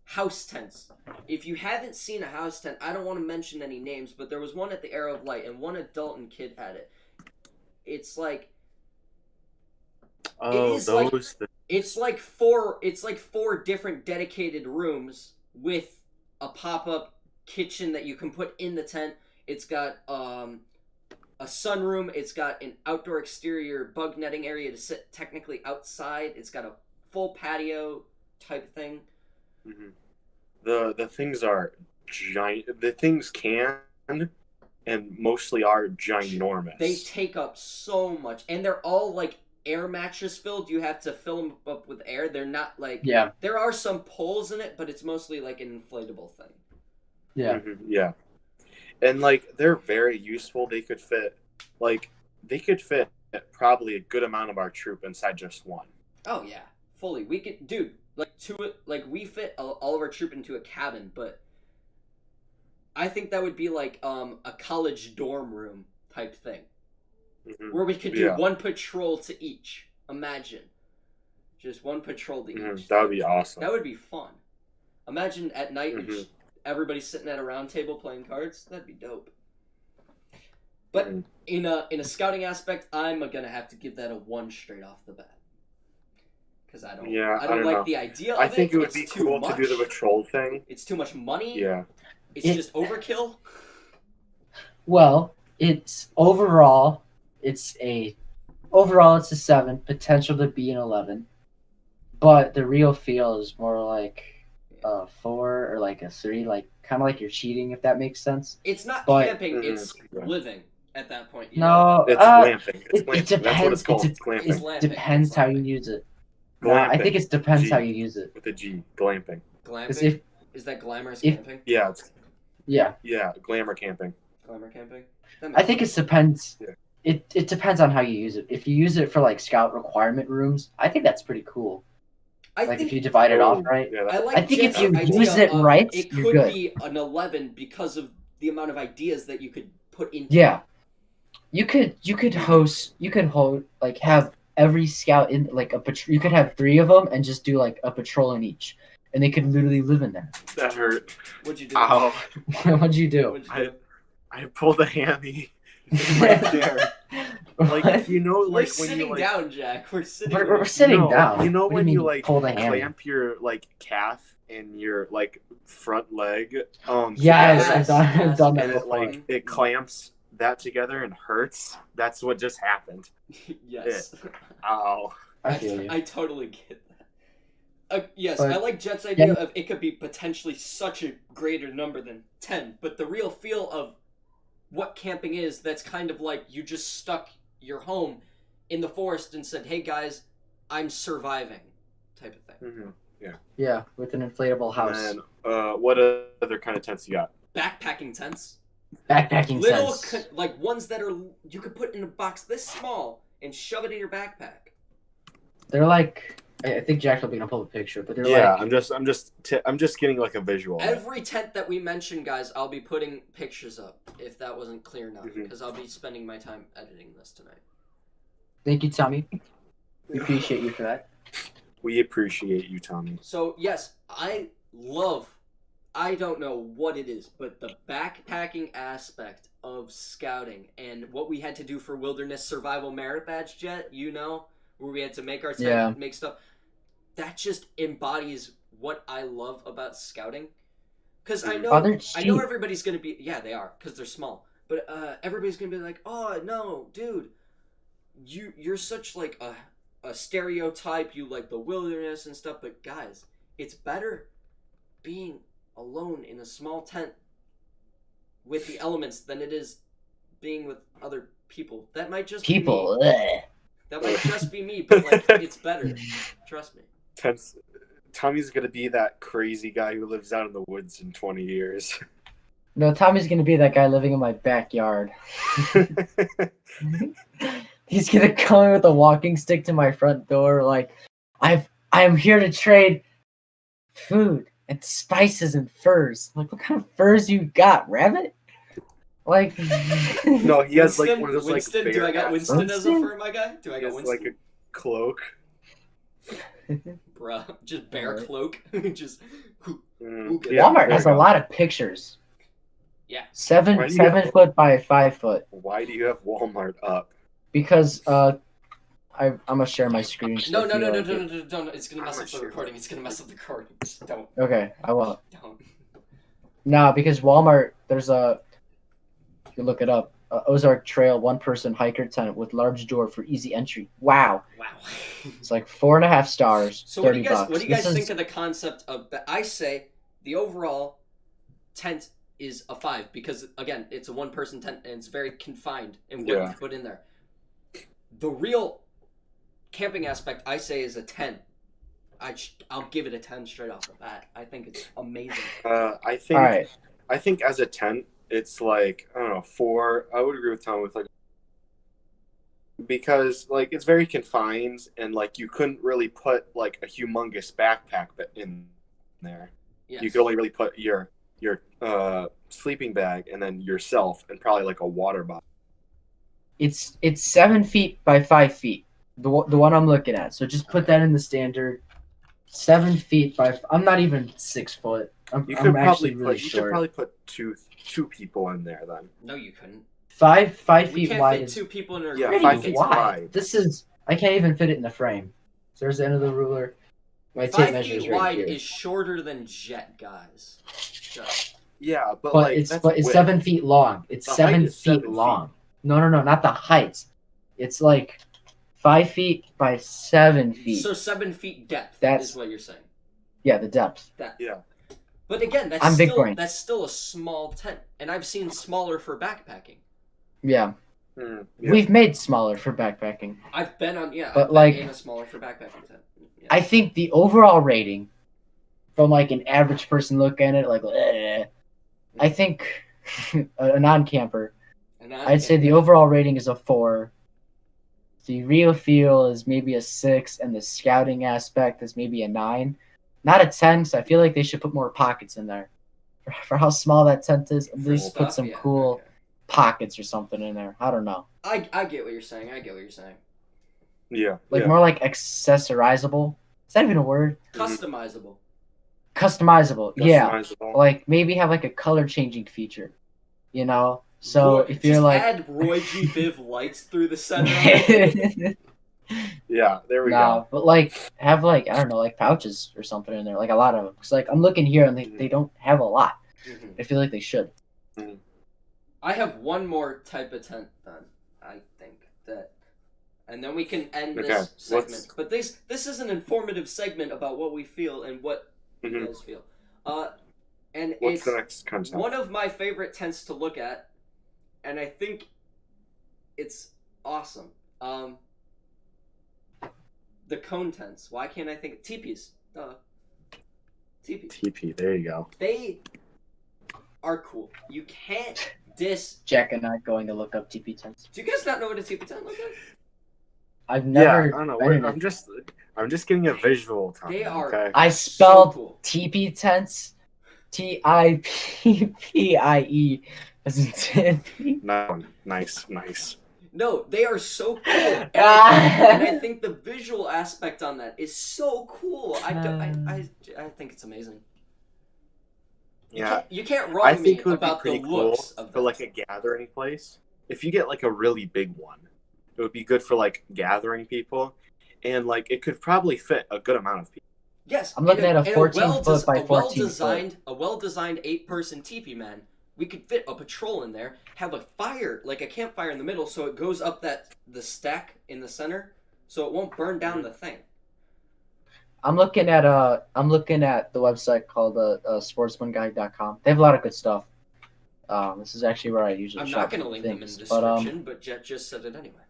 [SPEAKER 1] house tents. If you haven't seen a house tent, I don't want to mention any names, but there was one at the Arrow of Light, and one adult and kid had it. It's like
[SPEAKER 3] Oh,
[SPEAKER 1] is like-
[SPEAKER 3] those.
[SPEAKER 1] it's like four different dedicated rooms with a pop-up kitchen that you can put in the tent. It's got a sunroom. It's got an outdoor exterior bug netting area to sit technically outside. It's got a full patio type thing.
[SPEAKER 3] Mhm. The things are giant. The things can and mostly are ginormous.
[SPEAKER 1] They take up so much, and they're all like air mattress filled. You have to fill them up with air. They're not like
[SPEAKER 2] Yeah,
[SPEAKER 1] there are some poles in it, but it's mostly like an inflatable thing.
[SPEAKER 2] yeah.
[SPEAKER 3] Yeah. And like they're very useful. They could fit probably a good amount of our troop inside just one.
[SPEAKER 1] Oh yeah, fully. We could, dude. We fit all of our troop into a cabin, but I think that would be like a college dorm room type thing,
[SPEAKER 3] Mhm.
[SPEAKER 1] where we could do
[SPEAKER 3] Yeah.
[SPEAKER 1] one patrol to each. Imagine, just one patrol to each.
[SPEAKER 3] That would be awesome.
[SPEAKER 1] That would be fun. Imagine at night,
[SPEAKER 3] Mhm.
[SPEAKER 1] everybody sitting at a round table playing cards. That'd be dope. But
[SPEAKER 3] Mhm.
[SPEAKER 1] in a scouting aspect, I'm gonna have to give that a 1 straight off the bat. Because I don't like
[SPEAKER 3] know.
[SPEAKER 1] the idea of
[SPEAKER 3] I think it would
[SPEAKER 1] It's
[SPEAKER 3] be
[SPEAKER 1] too
[SPEAKER 3] cool
[SPEAKER 1] much.
[SPEAKER 3] to do the patrol thing.
[SPEAKER 1] It's too much money.
[SPEAKER 3] Yeah.
[SPEAKER 1] It's just overkill.
[SPEAKER 2] Well, it's overall it's a 7, potential to be an 11, but the real feel is more like a 4 or like a 3, like kind of like you're cheating if that makes sense.
[SPEAKER 1] It's not
[SPEAKER 2] But-
[SPEAKER 1] camping. It's
[SPEAKER 3] Yeah.
[SPEAKER 1] living at that point. You know?
[SPEAKER 2] No,
[SPEAKER 3] It's glamping. It's
[SPEAKER 2] it
[SPEAKER 3] glamping.
[SPEAKER 2] depends.
[SPEAKER 3] That's what it's called. It's
[SPEAKER 2] It
[SPEAKER 3] glamping.
[SPEAKER 1] glamping.
[SPEAKER 2] depends how you
[SPEAKER 1] Glamping.
[SPEAKER 2] use it. No, I think it depends how you use it.
[SPEAKER 3] With a G. Glamping.
[SPEAKER 2] Because
[SPEAKER 1] Glamping. Is that glamorous camping?
[SPEAKER 3] Yeah.
[SPEAKER 2] yeah,
[SPEAKER 3] Glamour camping.
[SPEAKER 1] Glamour camping.
[SPEAKER 2] I think it depends.
[SPEAKER 3] Yeah.
[SPEAKER 2] It depends on how you use it. If you use it for like scout requirement rooms, I think that's pretty cool.
[SPEAKER 1] I
[SPEAKER 2] Like
[SPEAKER 1] think
[SPEAKER 2] if you divide it off
[SPEAKER 3] Oh,
[SPEAKER 2] right.
[SPEAKER 3] yeah,
[SPEAKER 1] I like
[SPEAKER 2] I think if
[SPEAKER 1] Jeff's
[SPEAKER 2] you
[SPEAKER 1] idea
[SPEAKER 2] use it
[SPEAKER 1] of
[SPEAKER 2] right,
[SPEAKER 1] it
[SPEAKER 2] you're
[SPEAKER 1] could
[SPEAKER 2] good.
[SPEAKER 1] be an 11 because of the amount of ideas that you could put into.
[SPEAKER 2] Yeah, you could hold like have every scout in like a patrol. You could have 3 of them and just do like a patrol in each, and they could literally live in there.
[SPEAKER 3] That hurt.
[SPEAKER 1] What'd you do?
[SPEAKER 3] Ow.
[SPEAKER 2] What'd you do?
[SPEAKER 3] I pulled a hammy right there. Like, you know,
[SPEAKER 1] We're
[SPEAKER 3] like when
[SPEAKER 1] sitting
[SPEAKER 3] you like
[SPEAKER 1] down, Jack. We're sitting.
[SPEAKER 2] We're sitting
[SPEAKER 3] No,
[SPEAKER 2] down.
[SPEAKER 3] you know
[SPEAKER 2] What do
[SPEAKER 3] when
[SPEAKER 2] mean
[SPEAKER 3] you like
[SPEAKER 2] pull the hammy?
[SPEAKER 3] clamp your like calf and your like front leg
[SPEAKER 2] Yes,
[SPEAKER 3] together,
[SPEAKER 2] I've done that
[SPEAKER 3] and
[SPEAKER 2] before.
[SPEAKER 3] it clamps that together and hurts. That's what just happened.
[SPEAKER 1] Yes.
[SPEAKER 3] Ow.
[SPEAKER 2] I feel you.
[SPEAKER 1] I totally get that. Yes,
[SPEAKER 2] But-
[SPEAKER 1] I like Jet's idea of it could be potentially such a greater number than 10, but the real feel of what camping is, that's kind of like you just stuck your home in the forest and said, hey guys, I'm surviving, type of thing.
[SPEAKER 3] Mm-hmm.
[SPEAKER 2] Yeah, with an inflatable house.
[SPEAKER 3] And what other kind of tents you got?
[SPEAKER 1] Backpacking tents.
[SPEAKER 2] Backpacking
[SPEAKER 1] Little,
[SPEAKER 2] tents.
[SPEAKER 1] like ones that are, you could put in a box this small and shove it in your backpack.
[SPEAKER 2] They're like, I think Jack will be gonna pull a picture, but they're
[SPEAKER 3] Yeah,
[SPEAKER 2] like,
[SPEAKER 3] I'm just getting like a visual.
[SPEAKER 1] Every tent that we mentioned, guys, I'll be putting pictures up, if that wasn't clear enough,
[SPEAKER 3] Mhm.
[SPEAKER 1] because I'll be spending my time editing this tonight.
[SPEAKER 2] thank you, Tommy. We appreciate you for that.
[SPEAKER 3] We appreciate you, Tommy.
[SPEAKER 1] So, yes, I don't know what it is, but the backpacking aspect of scouting and what we had to do for Wilderness Survival Merit Badge, Jet, you know, where we had to make our tent,
[SPEAKER 2] Yeah.
[SPEAKER 1] make stuff, that just embodies what I love about scouting. Because I know,
[SPEAKER 2] they're
[SPEAKER 1] I know
[SPEAKER 2] cheap.
[SPEAKER 1] everybody's going to be, yeah, they are, because they're small, but everybody's going to be like, oh, no, dude, you're such like a stereotype, you like the wilderness and stuff, but guys, it's better being alone in a small tent with the elements than it is being with other people. That might just be me.
[SPEAKER 2] People. Ugh.
[SPEAKER 1] That might just be me, but like it's better. Trust me.
[SPEAKER 3] Tommy's gonna be that crazy guy who lives out in the woods in 20 years.
[SPEAKER 2] No, Tommy's gonna be that guy living in my backyard. He's gonna come in with a walking stick to my front door, like, I'm here to trade food and spices and furs. I'm like, what kind of furs you got, rabbit? Like,
[SPEAKER 3] No, he has like
[SPEAKER 1] Winston,
[SPEAKER 3] one of those like
[SPEAKER 1] Winston,
[SPEAKER 3] bear
[SPEAKER 1] do I got
[SPEAKER 3] hats.
[SPEAKER 1] Winston as a
[SPEAKER 2] Winston?
[SPEAKER 1] fur, my guy? Do I
[SPEAKER 3] He
[SPEAKER 1] got
[SPEAKER 3] has
[SPEAKER 1] Winston?
[SPEAKER 3] like a cloak.
[SPEAKER 1] Bruh, just bear
[SPEAKER 2] Alright.
[SPEAKER 1] cloak. just
[SPEAKER 3] Yeah,
[SPEAKER 2] Walmart
[SPEAKER 3] there
[SPEAKER 2] has
[SPEAKER 3] you
[SPEAKER 2] a
[SPEAKER 3] go.
[SPEAKER 2] lot of pictures.
[SPEAKER 1] Yeah.
[SPEAKER 3] Why
[SPEAKER 2] Seven
[SPEAKER 3] do you have-
[SPEAKER 2] foot by 5 foot.
[SPEAKER 3] Why do you have Walmart up?
[SPEAKER 2] Because I'm gonna share my screen. so
[SPEAKER 1] No,
[SPEAKER 2] if
[SPEAKER 1] no,
[SPEAKER 2] you
[SPEAKER 1] no, no,
[SPEAKER 2] like
[SPEAKER 1] no,
[SPEAKER 2] it.
[SPEAKER 1] no, no, don't. It's gonna mess
[SPEAKER 3] I'm
[SPEAKER 1] up the
[SPEAKER 3] sure.
[SPEAKER 1] recording. It's gonna mess up the recording. Just don't.
[SPEAKER 2] Okay, I won't.
[SPEAKER 1] Don't.
[SPEAKER 2] No, because Walmart, there's a. You can look it up. Ozark Trail, 1-person hiker tent with large door for easy entry. Wow,
[SPEAKER 1] Wow.
[SPEAKER 2] it's like 4.5 stars.
[SPEAKER 1] So what do
[SPEAKER 2] $30.
[SPEAKER 1] you guys? What do you guys
[SPEAKER 2] This
[SPEAKER 1] think
[SPEAKER 2] is-
[SPEAKER 1] of the concept of? I say the overall tent is a 5 because again, it's a 1-person tent and it's very confined in what
[SPEAKER 3] Yeah.
[SPEAKER 1] you put in there. The real camping aspect, I say, is a 10. I'll give it a 10 straight off the bat. I think it's amazing.
[SPEAKER 3] I think
[SPEAKER 2] All right.
[SPEAKER 3] I think as a tent, it's like I don't know 4. I would agree with Tom with like because like it's very confined and like you couldn't really put like a humongous backpack in there.
[SPEAKER 1] Yes.
[SPEAKER 3] You could only really put your sleeping bag and then yourself and probably like a water bottle.
[SPEAKER 2] It's 7 feet by 5 feet. The one I'm looking at. So just put that in the standard. 7 feet by. I'm not even 6 foot. I'm
[SPEAKER 3] You could probably
[SPEAKER 2] actually really
[SPEAKER 3] you should
[SPEAKER 2] short.
[SPEAKER 3] probably put two people in there then.
[SPEAKER 1] No, you couldn't.
[SPEAKER 2] 5
[SPEAKER 1] We
[SPEAKER 2] feet
[SPEAKER 1] can't
[SPEAKER 2] wide
[SPEAKER 1] fit
[SPEAKER 2] is
[SPEAKER 1] 2 people in our
[SPEAKER 3] Yeah,
[SPEAKER 2] pretty
[SPEAKER 3] 5 feet
[SPEAKER 2] wide.
[SPEAKER 3] wide.
[SPEAKER 2] This is. I can't even fit it in the frame. So there's the end of the ruler. My tape
[SPEAKER 1] 5
[SPEAKER 2] measures
[SPEAKER 1] feet
[SPEAKER 2] right
[SPEAKER 1] wide
[SPEAKER 2] here.
[SPEAKER 1] is shorter than Jet, guys. Just-
[SPEAKER 3] Yeah, but,
[SPEAKER 2] But
[SPEAKER 3] like
[SPEAKER 2] it's
[SPEAKER 3] that's
[SPEAKER 2] but it's
[SPEAKER 3] width.
[SPEAKER 2] 7 feet long. It's
[SPEAKER 3] The height
[SPEAKER 2] 7
[SPEAKER 3] is
[SPEAKER 2] feet
[SPEAKER 3] 7 feet.
[SPEAKER 2] long. No, not the height. It's like 5 feet by 7 feet.
[SPEAKER 1] So 7 feet depth
[SPEAKER 2] That's-
[SPEAKER 1] is what you're saying.
[SPEAKER 2] Yeah, the depth.
[SPEAKER 3] Yeah.
[SPEAKER 1] But again, that's
[SPEAKER 2] I'm big
[SPEAKER 1] still
[SPEAKER 2] brain.
[SPEAKER 1] that's still a small tent, and I've seen smaller for backpacking.
[SPEAKER 2] Yeah.
[SPEAKER 3] Yeah.
[SPEAKER 2] We've made smaller for backpacking.
[SPEAKER 1] I've been on
[SPEAKER 2] But,
[SPEAKER 1] I've been
[SPEAKER 2] like,
[SPEAKER 1] in a smaller for backpacking tent. Yeah.
[SPEAKER 2] I think the overall rating, from like an average person looking at it, like, I think a non-camper,
[SPEAKER 1] And
[SPEAKER 2] I'd say the overall rating is a 4. The real feel is maybe a 6, and the scouting aspect is maybe a 9. Not a 10, because I feel like they should put more pockets in there. for how small that tent is, at
[SPEAKER 1] For
[SPEAKER 2] least
[SPEAKER 1] stuff,
[SPEAKER 2] put some
[SPEAKER 1] yeah,
[SPEAKER 2] cool
[SPEAKER 1] okay.
[SPEAKER 2] pockets or something in there. I don't know.
[SPEAKER 1] I get what you're saying.
[SPEAKER 3] Yeah.
[SPEAKER 2] Like more like accessorizable. Is that even a word?
[SPEAKER 1] Customizable.
[SPEAKER 2] Customizable. Yeah.
[SPEAKER 3] Customizable.
[SPEAKER 2] Like maybe have like a color changing feature. You know? So if you're
[SPEAKER 1] just
[SPEAKER 2] like
[SPEAKER 1] add Roy G. Biv lights through the center of it.
[SPEAKER 3] Yeah, there we
[SPEAKER 2] no,
[SPEAKER 3] go.
[SPEAKER 2] but like have like I don't know, like pouches or something in there, like a lot of them. Cause like I'm looking here and they don't have a lot.
[SPEAKER 1] Mhm.
[SPEAKER 2] I feel like they should.
[SPEAKER 1] I have one more type of tent then. I think that, and then we can end this segment. But this is an informative segment about what we feel and what you guys feel. And
[SPEAKER 3] What's
[SPEAKER 1] it's
[SPEAKER 3] the next concept?
[SPEAKER 1] one of my favorite tents to look at, and I think it's awesome. The cone tents. Why can't I think teepees? Teepees.
[SPEAKER 3] TP. There you go.
[SPEAKER 1] They are cool. You can't diss.
[SPEAKER 2] Jack and I going to look up TP tents.
[SPEAKER 1] Do you guys not know what a teepee tent looks like?
[SPEAKER 2] I've never.
[SPEAKER 3] Yeah, I don't know. I'm just getting a visual time.
[SPEAKER 1] They are.
[SPEAKER 3] Okay.
[SPEAKER 2] I spelled
[SPEAKER 1] so cool.
[SPEAKER 2] TP tents, TIPPIE, as in Tippy.
[SPEAKER 3] No, nice.
[SPEAKER 1] No, they are so cool, and I think the visual aspect on that is so cool. I think it's amazing.
[SPEAKER 3] Yeah,
[SPEAKER 1] you can't
[SPEAKER 3] I
[SPEAKER 1] wrong
[SPEAKER 3] think
[SPEAKER 1] me
[SPEAKER 3] it would be
[SPEAKER 1] about the
[SPEAKER 3] pretty
[SPEAKER 1] looks
[SPEAKER 3] cool
[SPEAKER 1] of
[SPEAKER 3] for like a gathering place. If you get like a really big one, it would be good for like gathering people, and like it could probably fit a good amount of people.
[SPEAKER 1] Yes,
[SPEAKER 2] I'm looking at a 14 foot by 14 foot.
[SPEAKER 1] A well-designed 8-person teepee, man. We could fit a patrol in there, have a fire, like a campfire in the middle, so it goes up the stack in the center, so it won't burn down the thing.
[SPEAKER 2] I'm looking at the website called sportsmanguide.com. They have a lot of good stuff. This is actually where I usually shop.
[SPEAKER 1] I'm not going to link them in the description, but Jet just said it anyway.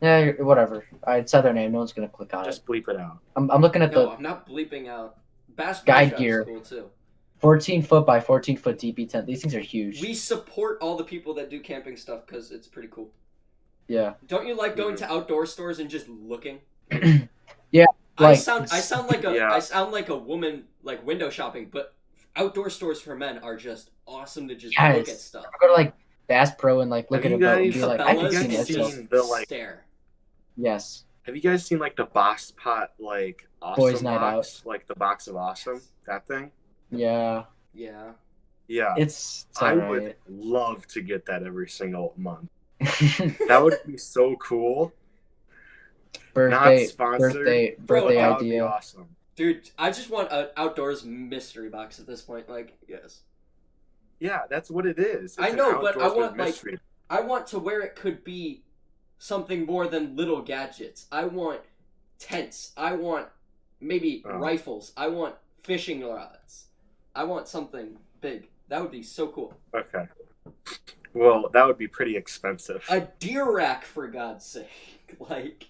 [SPEAKER 2] Yeah, whatever. I said their name. No one's going to click on it.
[SPEAKER 3] Just bleep it out.
[SPEAKER 2] I'm looking at
[SPEAKER 1] I'm not bleeping out. Bass
[SPEAKER 2] guide gear.
[SPEAKER 1] Cool too.
[SPEAKER 2] 14 foot by 14 foot TP tent. These things are huge.
[SPEAKER 1] We support all the people that do camping stuff because it's pretty cool.
[SPEAKER 2] Yeah.
[SPEAKER 1] Don't you like going to outdoor stores and just looking?
[SPEAKER 2] Yeah.
[SPEAKER 1] I sound like a woman like window shopping, but outdoor stores for men are just awesome to just look at stuff.
[SPEAKER 2] I go to like Bass Pro and like look at a boat and be like, I can see
[SPEAKER 1] this. Stare.
[SPEAKER 2] Yes.
[SPEAKER 3] Have you guys seen like the Boss Pot like awesome
[SPEAKER 2] Boys Night
[SPEAKER 3] box? Like the box of awesome? That thing?
[SPEAKER 2] Yeah.
[SPEAKER 3] Yeah.
[SPEAKER 2] I
[SPEAKER 3] would love to get that every single month. That would be so cool.
[SPEAKER 2] Birthday
[SPEAKER 3] Bro,
[SPEAKER 2] idea.
[SPEAKER 3] Would be awesome.
[SPEAKER 1] Dude, I just want an outdoors mystery box at this point. Like, yes.
[SPEAKER 3] Yeah, that's what it is. It's
[SPEAKER 1] I know, but I want
[SPEAKER 3] mystery.
[SPEAKER 1] I want to where it could be something more than little gadgets. I want tents. I want maybe rifles. I want fishing rods. I want something big. That would be so cool.
[SPEAKER 3] Okay. Well, that would be pretty expensive.
[SPEAKER 1] A deer rack, for God's sake. Like...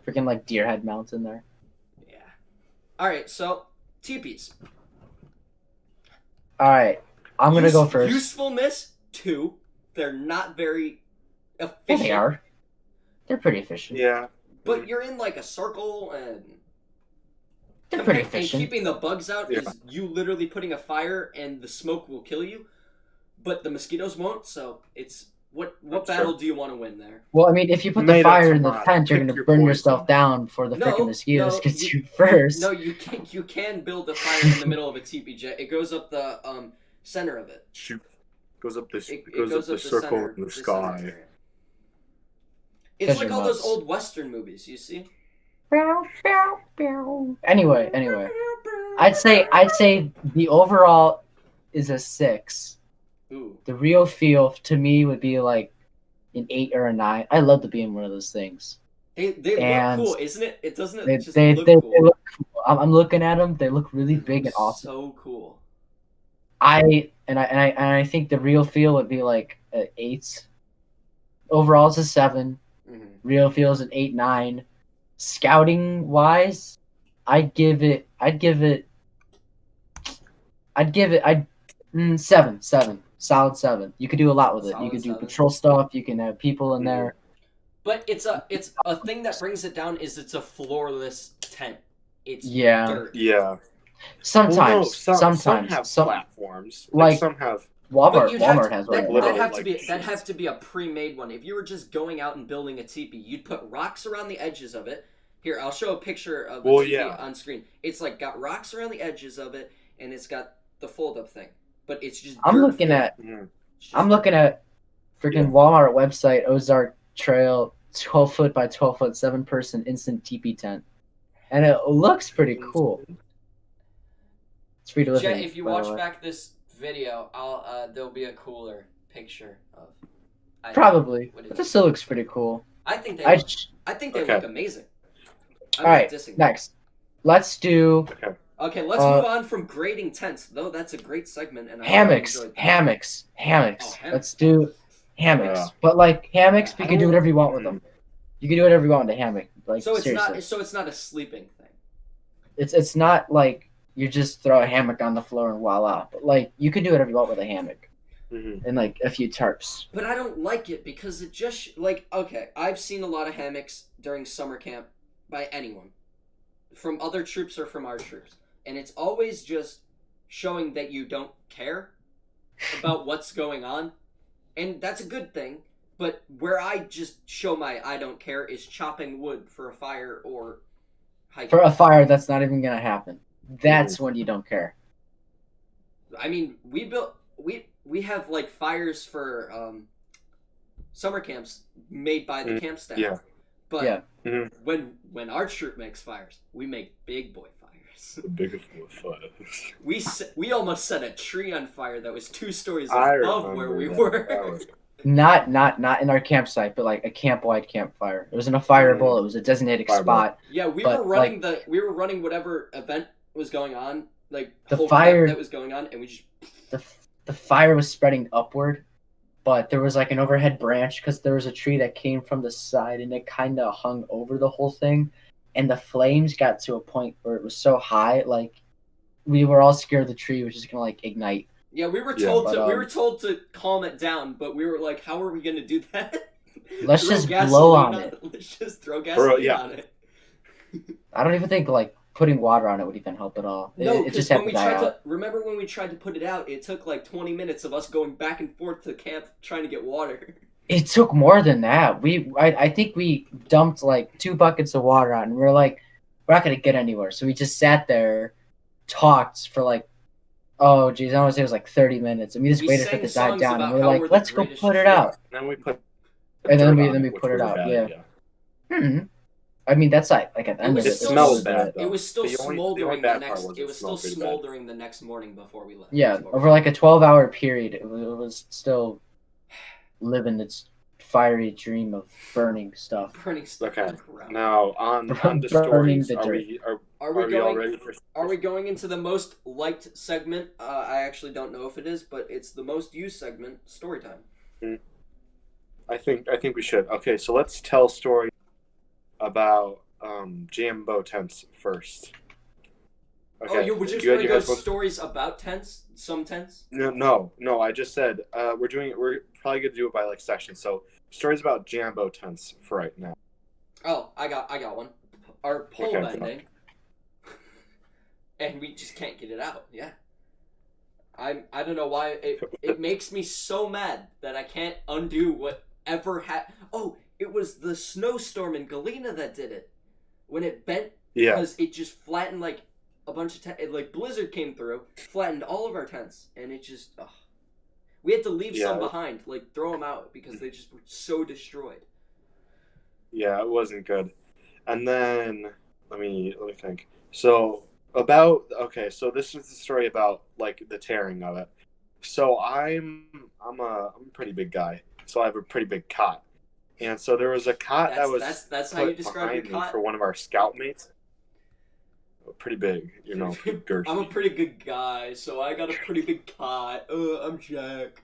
[SPEAKER 2] Freaking like deer head mounts in there.
[SPEAKER 1] Yeah. Alright, so, teepees.
[SPEAKER 2] Alright, I'm going to go first.
[SPEAKER 1] Usefulness, 2. They're not very efficient.
[SPEAKER 2] Yeah, they are. They're pretty efficient.
[SPEAKER 3] Yeah.
[SPEAKER 1] But you're in like a circle and...
[SPEAKER 2] They're pretty efficient.
[SPEAKER 1] And keeping the bugs out is you literally putting a fire and the smoke will kill you, but the mosquitoes won't, so it's... What battle do you want to win there?
[SPEAKER 2] Well, I mean, if you put the fire in the tent, you're going to burn yourself down before the freaking mosquitoes get you first.
[SPEAKER 1] No, you can build a fire in the middle of a teepee, Jet. It goes up the center of it.
[SPEAKER 3] Shoot. Goes up the
[SPEAKER 1] center,
[SPEAKER 3] circle in the sky.
[SPEAKER 1] It's like all those old Western movies, you see?
[SPEAKER 2] Anyway. I'd say the overall is a 6.
[SPEAKER 1] Ooh.
[SPEAKER 2] The real feel to me would be like an 8 or a 9. I love to be in one of those things.
[SPEAKER 1] They look cool, isn't it? It doesn't. They look cool.
[SPEAKER 2] They look cool. I'm looking at them. They look really big and awesome.
[SPEAKER 1] So cool.
[SPEAKER 2] I think the real feel would be like an 8. Overall, it's a 7.
[SPEAKER 1] Mm-hmm. Real
[SPEAKER 2] feel is an 8, 9. Scouting wise, I'd give it 7. Solid 7. You could do a lot with it. You could do patrol stuff. You can have people in there.
[SPEAKER 1] But it's a thing that brings it down is it's a floorless tent. It's
[SPEAKER 2] dirt.
[SPEAKER 3] Yeah.
[SPEAKER 2] Sometimes,
[SPEAKER 3] some have
[SPEAKER 2] some
[SPEAKER 3] platforms.
[SPEAKER 2] like
[SPEAKER 3] Some have.
[SPEAKER 1] But
[SPEAKER 2] Walmart has one.
[SPEAKER 3] literally,
[SPEAKER 1] that'd have
[SPEAKER 3] sheets.
[SPEAKER 1] to be a pre-made one. If you were just going out and building a teepee, you'd put rocks around the edges of it. Here, I'll show a picture of the teepee on screen. It's like got rocks around the edges of it, and it's got the fold-up thing. But it's just
[SPEAKER 2] I'm looking at freaking Walmart website, Ozark Trail, 12 foot by 12 foot, 7-person instant teepee tent, and it looks pretty cool. It's free delivery.
[SPEAKER 1] Jet, if you watch back this video, there'll be a cooler picture of.
[SPEAKER 2] Probably, but this still looks pretty cool.
[SPEAKER 1] I think they look amazing.
[SPEAKER 2] All right, next, let's do.
[SPEAKER 1] Okay, let's move on from grading tents, though. That's a great segment, and
[SPEAKER 2] hammocks. Let's do hammocks, but like hammocks, you can do whatever you want with them. You can do whatever you want with a hammock. Like
[SPEAKER 1] so it's
[SPEAKER 2] seriously.
[SPEAKER 1] it's not a sleeping thing.
[SPEAKER 2] It's not like you just throw a hammock on the floor and voila. But like you can do whatever you want with a hammock, and like a few tarps.
[SPEAKER 1] But I don't like it because it just okay. I've seen a lot of hammocks during summer camp by anyone, from other troops or from our troops, and it's always just showing that you don't care about what's going on, and that's a good thing. But where I just show my I don't care is chopping wood for a fire or hiking.
[SPEAKER 2] For a fire, that's not even gonna happen. That's when you don't care.
[SPEAKER 1] I mean, we have like fires for summer camps made by the camp staff.
[SPEAKER 3] Yeah.
[SPEAKER 1] But when our troop makes fires, we make big boy fires.
[SPEAKER 3] The biggest fires.
[SPEAKER 1] We almost set a tree on fire that was 2 stories above where we were.
[SPEAKER 2] Not in our campsite, but like a camp-wide campfire. It was in a fire bowl. It was a designated spot.
[SPEAKER 1] Yeah, we were running whatever event was going on, like
[SPEAKER 2] the fire
[SPEAKER 1] that was going on, and we just
[SPEAKER 2] the fire was spreading upward, but there was like an overhead branch because there was a tree that came from the side and it kind of hung over the whole thing, and the flames got to a point where it was so high, like we were all scared the tree was just gonna like ignite.
[SPEAKER 1] Yeah, we were told to calm it down, but we were like, how are we gonna do that?
[SPEAKER 2] Let's just blow on it.
[SPEAKER 1] Let's just throw gasoline on it.
[SPEAKER 2] I don't even think like putting water on it would even help at all.
[SPEAKER 1] No,
[SPEAKER 2] it just had to die out.
[SPEAKER 1] Remember when we tried to put it out? It took like 20 minutes of us going back and forth to camp trying to get water.
[SPEAKER 2] It took more than that. I think we dumped like 2 buckets of water on, and we were like, we're not gonna get anywhere. So we just sat there, talked for like, oh geez, I want to say it was like 30 minutes, and we just waited for it to die down, and we were like, let's go put it out.
[SPEAKER 3] And then we put.
[SPEAKER 2] Then we put it out. Yeah. I mean, that's like at the end of it.
[SPEAKER 3] It smelled bad.
[SPEAKER 1] It was still smoldering the next morning before we left.
[SPEAKER 2] Yeah, over like a 12-hour period, it was still living its fiery dream of burning stuff.
[SPEAKER 3] Okay. Now on the stories, are we all ready for?
[SPEAKER 1] Are we going into the most liked segment? I actually don't know if it is, but it's the most used segment, story time.
[SPEAKER 3] I think we should. Okay, so let's tell stories about Jambo tents first. Okay.
[SPEAKER 1] Oh, we're just going to go stories about tents? Some tents?
[SPEAKER 3] No. I just said we're probably going to do it by like sections. So stories about Jambo tents for right now.
[SPEAKER 1] Oh, I got one. Our pole bending, and we just can't get it out. Yeah. I don't know why it makes me so mad that I can't undo whatever happened. Oh, it was the snowstorm in Galena that did it. When it bent, because it just flattened like a bunch of tents. Like blizzard came through, flattened all of our tents, and it just. We had to leave some behind, like throw them out because they just were so destroyed.
[SPEAKER 3] Yeah, it wasn't good. And then let me think. So this is the story about like the tearing of it. So I'm a pretty big guy, so I have a pretty big cot. And so there was a cot
[SPEAKER 1] that's how you describe your cot
[SPEAKER 3] for one of our scout mates. Pretty big, girthy.
[SPEAKER 1] I'm a pretty good guy, so I got a pretty big cot. I'm Jack.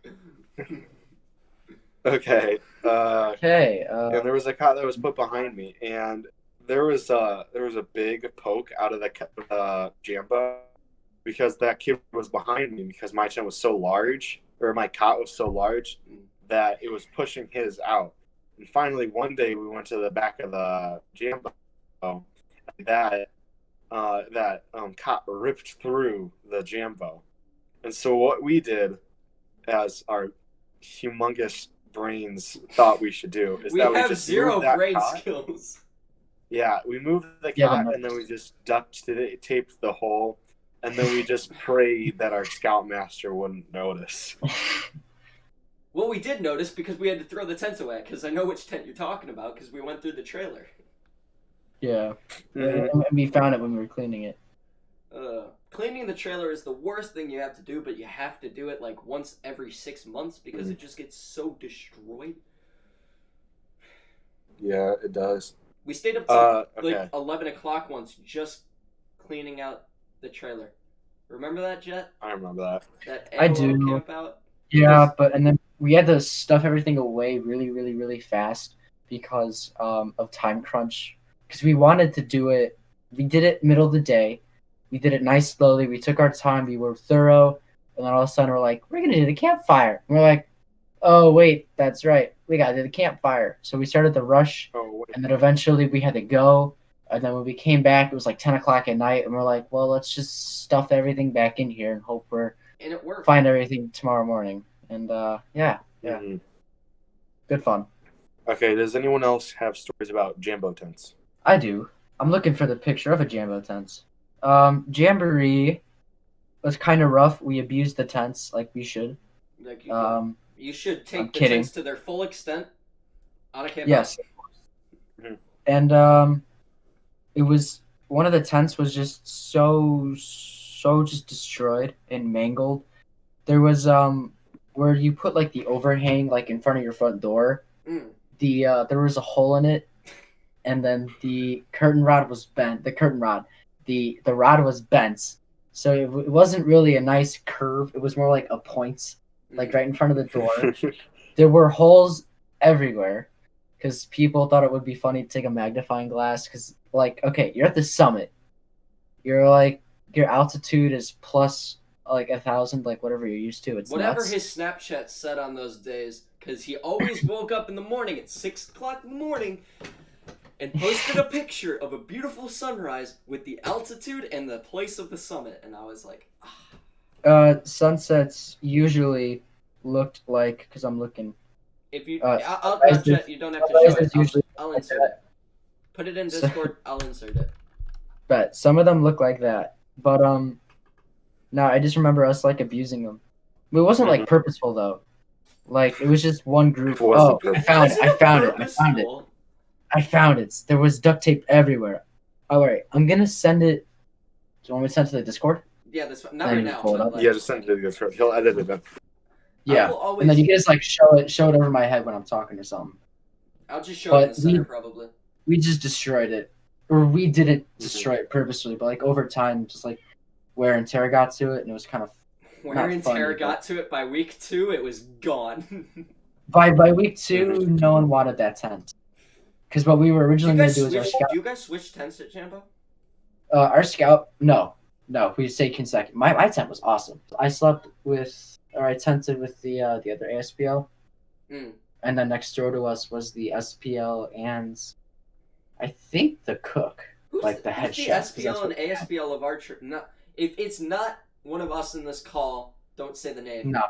[SPEAKER 3] Okay.
[SPEAKER 2] Okay.
[SPEAKER 3] And there was a cot that was put behind me, and there was a big poke out of the Jambo because that kid was behind me because my tent was so large, or my cot was so large that it was pushing his out. And finally, one day we went to the back of the Jambo, that that cop ripped through the Jambo. And so what we did, as our humongous brains thought we should do, is
[SPEAKER 1] we
[SPEAKER 3] that we
[SPEAKER 1] have
[SPEAKER 3] just
[SPEAKER 1] zero
[SPEAKER 3] moved that
[SPEAKER 1] brain
[SPEAKER 3] cot.
[SPEAKER 1] skills.
[SPEAKER 3] Yeah, we moved the
[SPEAKER 2] Yeah,
[SPEAKER 3] cot and then we just taped the hole, and then we just prayed that our scoutmaster wouldn't notice.
[SPEAKER 1] Well, we did notice because we had to throw the tent away, because I know which tent you're talking about, because we went through the trailer.
[SPEAKER 2] Yeah.
[SPEAKER 3] Mm-hmm.
[SPEAKER 2] And we found it when we were cleaning it.
[SPEAKER 1] Cleaning the trailer is the worst thing you have to do, but you have to do it like once every 6 months because it just gets so destroyed.
[SPEAKER 3] Yeah, it does.
[SPEAKER 1] We stayed up till
[SPEAKER 3] okay.
[SPEAKER 1] like 11 o'clock once just cleaning out the trailer. Remember that, Jet?
[SPEAKER 3] I remember that.
[SPEAKER 1] That
[SPEAKER 2] I
[SPEAKER 1] AOL
[SPEAKER 2] do.
[SPEAKER 1] camp out?
[SPEAKER 2] Yeah, and then we had to stuff everything away really, really, really fast because of time crunch. Because we wanted to do it. We did it middle of the day. We did it nice, slowly. We took our time. We were thorough. And then all of a sudden we're like, we're going to do the campfire. And we're like, oh, wait, that's right. We got to do the campfire. So we started the rush. And then eventually we had to go. And then when we came back, it was like 10 o'clock at night. And we're like, well, let's just stuff everything back in here and hope
[SPEAKER 1] And it worked.
[SPEAKER 2] find everything tomorrow morning. And yeah.
[SPEAKER 3] Mm-hmm.
[SPEAKER 2] Good fun.
[SPEAKER 3] Okay, does anyone else have stories about Jambo tents?
[SPEAKER 2] I do. I'm looking for the picture of a Jambo tent. Jamboree was kind of rough. We abused the tents like we should.
[SPEAKER 1] Like you should
[SPEAKER 2] I'm
[SPEAKER 1] take the
[SPEAKER 2] kidding.
[SPEAKER 1] tents to their full extent on a campfire.
[SPEAKER 2] Yes.
[SPEAKER 3] Mhm.
[SPEAKER 2] And it was one of the tents was just so just destroyed and mangled. There was where you put like the overhang like in front of your front door.
[SPEAKER 1] Mm.
[SPEAKER 2] There was a hole in it, and then the curtain rod was bent. The rod was bent, so it wasn't really a nice curve. It was more like a point, like right in front of the door. There were holes everywhere because people thought it would be funny to take a magnifying glass. Because like, okay, you're at the summit. You're like your altitude is plus like 1,000, like whatever you're used to. It's
[SPEAKER 1] whatever
[SPEAKER 2] nuts.
[SPEAKER 1] his Snapchat said on those days, because he always woke up in the morning at 6 o'clock in the morning and posted a picture of a beautiful sunrise with the altitude and the place of the summit, and I was like,
[SPEAKER 2] Sunsets usually looked like, because I'm looking.
[SPEAKER 1] if you,
[SPEAKER 2] sunrises-
[SPEAKER 1] Jet, you don't have to show
[SPEAKER 2] sunrises
[SPEAKER 1] it.
[SPEAKER 2] usually
[SPEAKER 1] I'll insert it. Put it in Discord. I'll insert it.
[SPEAKER 2] But some of them look like that. But no, I just remember us like abusing them. It wasn't like purposeful though. Like it was just one group. Oh, I found it. I found it. There was duct tape everywhere. All right, I'm gonna send it. Do you want me to send it to the Discord?
[SPEAKER 1] Yeah, that's not right now.
[SPEAKER 2] Pull it up.
[SPEAKER 1] Like,
[SPEAKER 3] Yeah, just send it to the Discord. He'll edit it in.
[SPEAKER 2] Yeah, and then you can just like show it over my head when I'm talking or something.
[SPEAKER 1] I'll just show it in the center probably.
[SPEAKER 2] We just destroyed it, or we didn't destroy it purposely, but like over time, just like wear and tear got to it, and it was kind of
[SPEAKER 1] wear and tear got to it. By week 2, it was gone.
[SPEAKER 2] by week 2, no one wanted that tent. Because what we were originally going to do is our scout.
[SPEAKER 1] Do you guys switch tents at Jambo?
[SPEAKER 2] Our scout, no, we stayed consecutive. My tent was awesome. I slept with, or I tented with the other ASPL, and then next door to us was the SPL and I think the cook, like the head chef.
[SPEAKER 1] The SPL and ASPL of our church. No, if it's not one of us in this call, don't say the name.
[SPEAKER 2] No,